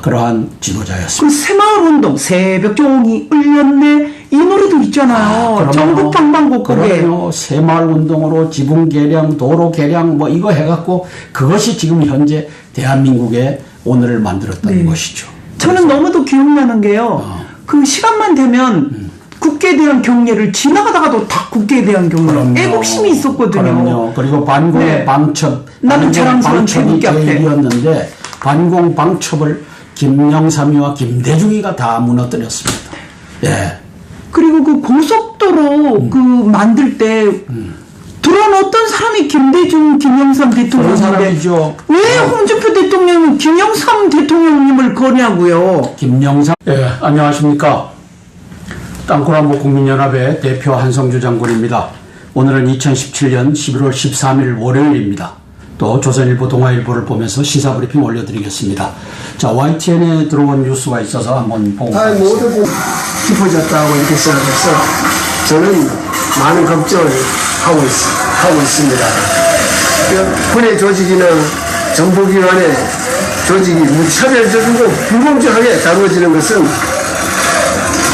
그러한 지도자였습니다. 그 새마을운동 새벽 종이 울렸네 이 노래도 있잖아요. 전국 방방곡곡에. 그럼요. 새마을운동으로 지붕 개량 도로 개량 뭐 이거 해갖고 그것이 지금 현재 대한민국의 오늘을 만들었던 것이죠. 저는 너무도 기억나는 게요. 그 시간만 되면 국기에 대한 경례를 지나가다가도 다 국기에 대한 경례. 애국심이 있었거든요. 그럼요. 그리고 반공의 방첩. 나도 자랑스러운 태극기 앞에. 제일이었는데 반공 방첩을 김영삼이와 김대중이가 다 무너뜨렸습니다. 예. 그리고 그 고속도로 그 만들 때 들어온 어떤 사람이 김대중, 김영삼 그런 대통령인데 사람이죠. 왜 홍준표 대통령은 김영삼 대통령님을 거냐고요. 김영삼. 예, 안녕하십니까. 땅콩안보 국민연합의 대표 한성주 장군입니다. 오늘은 2017년 11월 13일 월요일입니다. 또 조선일보, 동아일보를 보면서 시사브리핑 올려드리겠습니다. 자, YTN에 들어온 뉴스가 있어서 한번 보고 가겠습니다. 모두 깊어졌다고 이렇게 생각해서 저는 많은 걱정을 하고 있습니다. 군의 조직이나 정보기관의 조직이 무차별적이고 불공정하게 다루어지는 것은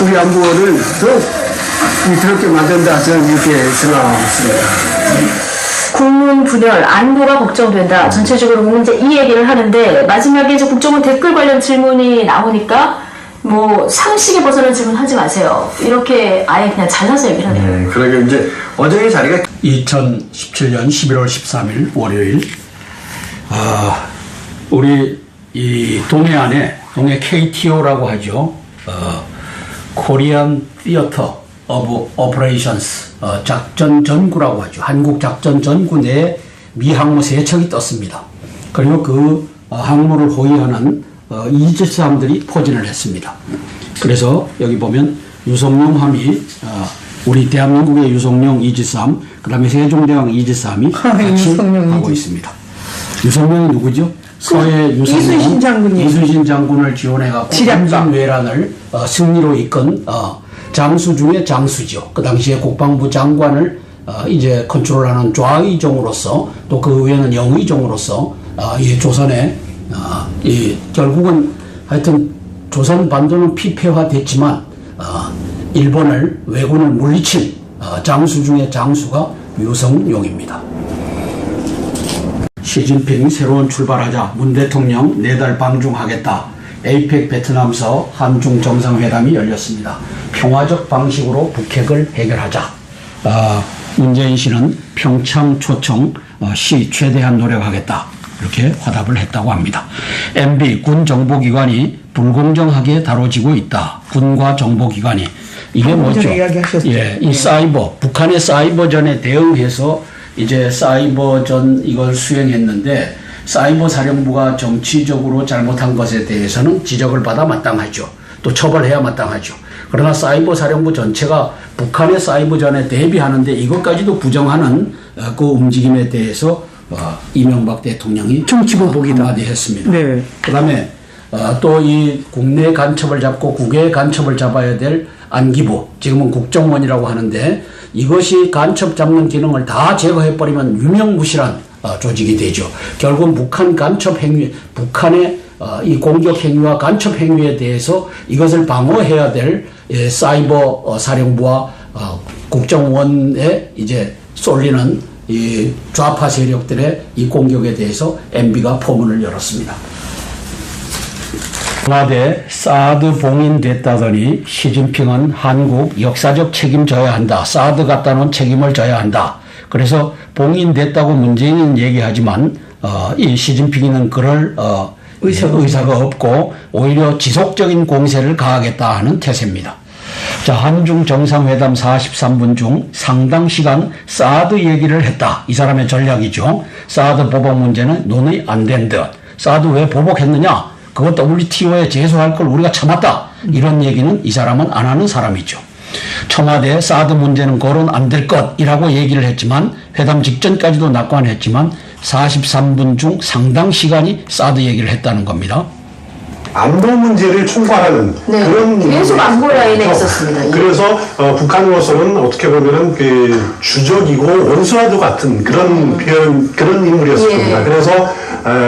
우리 안보를 더욱 위태롭게 만든다. 저는 이렇게 생각하고 있습니다. 국문 분열, 안보가 걱정된다. 전체적으로 문제 이 얘기를 하는데 마지막에 이제 국정원 댓글 관련 질문이 나오니까 뭐 상식에 벗어난 질문 하지 마세요. 이렇게 아예 그냥 잘라서 얘기를 하네요. 네, 그러게 이제 어제의 자리가 2017년 11월 13일 월요일 우리 이 동해안에 동해 KTO라고 하죠. 코리안 티어터 오브 오퍼레이션스 작전 전구라고 하죠. 한국 작전 전구 내에 미 항모 3척이 떴습니다. 그리고 그 항모를 호위하는 이집사람들이 포진을 했습니다. 그래서 여기 보면 유성룡함이 우리 대한민국의 유성룡 이지삼, 그다음에 세종대왕 이지삼이 같이 유성룡 하고 있습니다. 유성룡이 누구죠? 서해 유성룡 이순신 장군님. 이순신 장군을 지원해갖고 지략가. 한진외란을 승리로 이끈 장수 중에 장수죠. 그 당시에 국방부 장관을 이제 컨트롤하는 좌의종으로서 또 그 위에는 영의종으로서 이 조선에 이 결국은 하여튼 조선 반도는 피폐화됐지만 일본을 왜군을 물리친 장수 중에 장수가 유성룡입니다. 시진핑이 새로운 출발하자 문 대통령 4달 방중하겠다. 에이펙 베트남서 한중 정상회담이 열렸습니다. 평화적 방식으로 북핵을 해결하자. 문재인 씨는 평창 초청 시 최대한 노력하겠다. 이렇게 화답을 했다고 합니다. MB 군 정보기관이 불공정하게 다뤄지고 있다. 군과 정보기관이 이게 뭐죠? 이야기하셨죠. 예, 이 사이버 북한의 사이버전에 대응해서 이제 사이버전 이걸 수행했는데 사이버 사령부가 정치적으로 잘못한 것에 대해서는 지적을 받아 마땅하죠. 또 처벌해야 마땅하죠. 그러나 사이버 사령부 전체가 북한의 사이버전에 대비하는데 이것까지도 부정하는 그 움직임에 대해서 이명박 대통령이 정치보복이다. 한마디 했습니다. 네. 그다음에 또 이 국내 간첩을 잡고 국외 간첩을 잡아야 될 안기부, 지금은 국정원이라고 하는데 이것이 간첩 잡는 기능을 다 제거해버리면 유명무실한 조직이 되죠. 결국은 북한 간첩 행위, 북한의 이 공격 행위와 간첩 행위에 대해서 이것을 방어해야 될 사이버 사령부와 국정원에 이제 쏠리는 이 좌파 세력들의 이 공격에 대해서 MB가 포문을 열었습니다. 청와대 사드 봉인됐다더니 시진핑은 한국 역사적 책임져야 한다. 사드 갖다 놓은 책임을 져야 한다. 그래서 봉인됐다고 문재인은 얘기하지만 이 시진핑은 그럴 의사가 없고 오히려 지속적인 공세를 가하겠다 하는 태세입니다. 자, 한중 정상회담 43분 중 상당 시간 사드 얘기를 했다. 이 사람의 전략이죠. 사드 보복 문제는 논의 안 된 듯. 사드 왜 보복했느냐? 그것 WTO에 제소할 걸 우리가 참았다. 이런 얘기는 이 사람은 안 하는 사람이죠. 청와대 사드 문제는 거론 안 될 것이라고 얘기를 했지만 회담 직전까지도 낙관했지만 43분 중 상당 시간이 사드 얘기를 했다는 겁니다. 안보 문제를 총괄하는 네, 그런 계속 안보 라인에 있었습니다. 예. 그래서 북한으로서는 어떻게 보면은 그 주적이고 원수와도 같은 그런 표현, 그런 인물이었을 예. 겁니다. 그래서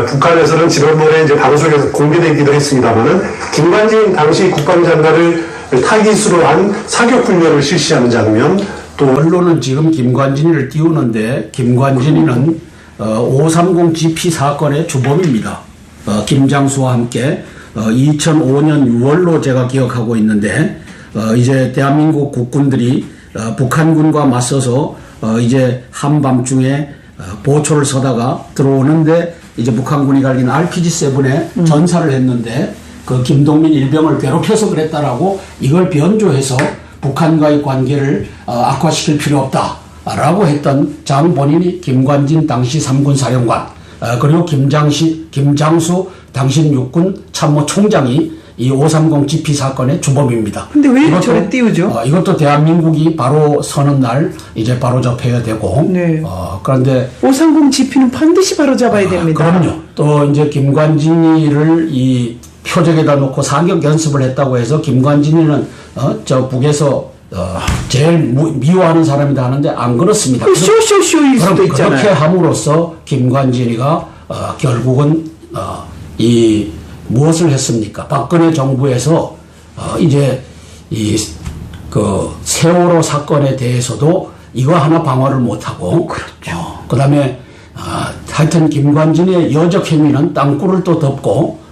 북한에서는 지난번에 이제 방송에서 공개되기도 했습니다만은 김관진 당시 국방장관을 타깃으로 한 사격 훈련을 실시하는 장면, 또 언론은 지금 김관진이를 띄우는데 김관진이는 530 GP 사건의 주범입니다. 김장수와 함께 2005년 6월로 제가 기억하고 있는데 이제 대한민국 국군들이 북한군과 맞서서 이제 한밤중에 보초를 서다가 들어오는데 이제 북한군이 갈긴 RPG-7에 전사를 했는데 그 김동민 일병을 괴롭혀서 그랬다라고 이걸 변조해서 북한과의 관계를 악화시킬 필요 없다라고 했던 장 본인이 김관진 당시 3군 사령관 그리고 김장수 당신 육군 참모총장이 이 530 GP 사건의 주범입니다. 근데 왜 저래 띄우죠? 이것도 대한민국이 바로 서는 날 이제 바로 잡혀야 되고. 네. 그런데 530 GP는 반드시 바로 잡아야 됩니다. 그럼요. 또 이제 김관진이를 이 표적에다 놓고 사격 연습을 했다고 해서 김관진이는 저 북에서 제일 미워하는 사람이다 하는데 안 그렇습니다. 쇼쇼쇼일 수도 있잖아요. 그렇게 함으로써 김관진이가 결국은 이 무엇을 했습니까? 박근혜 정부에서 이제 이 그 세월호 사건에 대해서도 이거 하나 방어를 못하고 그렇죠. 그다음에 하여튼 김관진의 여적 행위는 땅굴을 또 덮고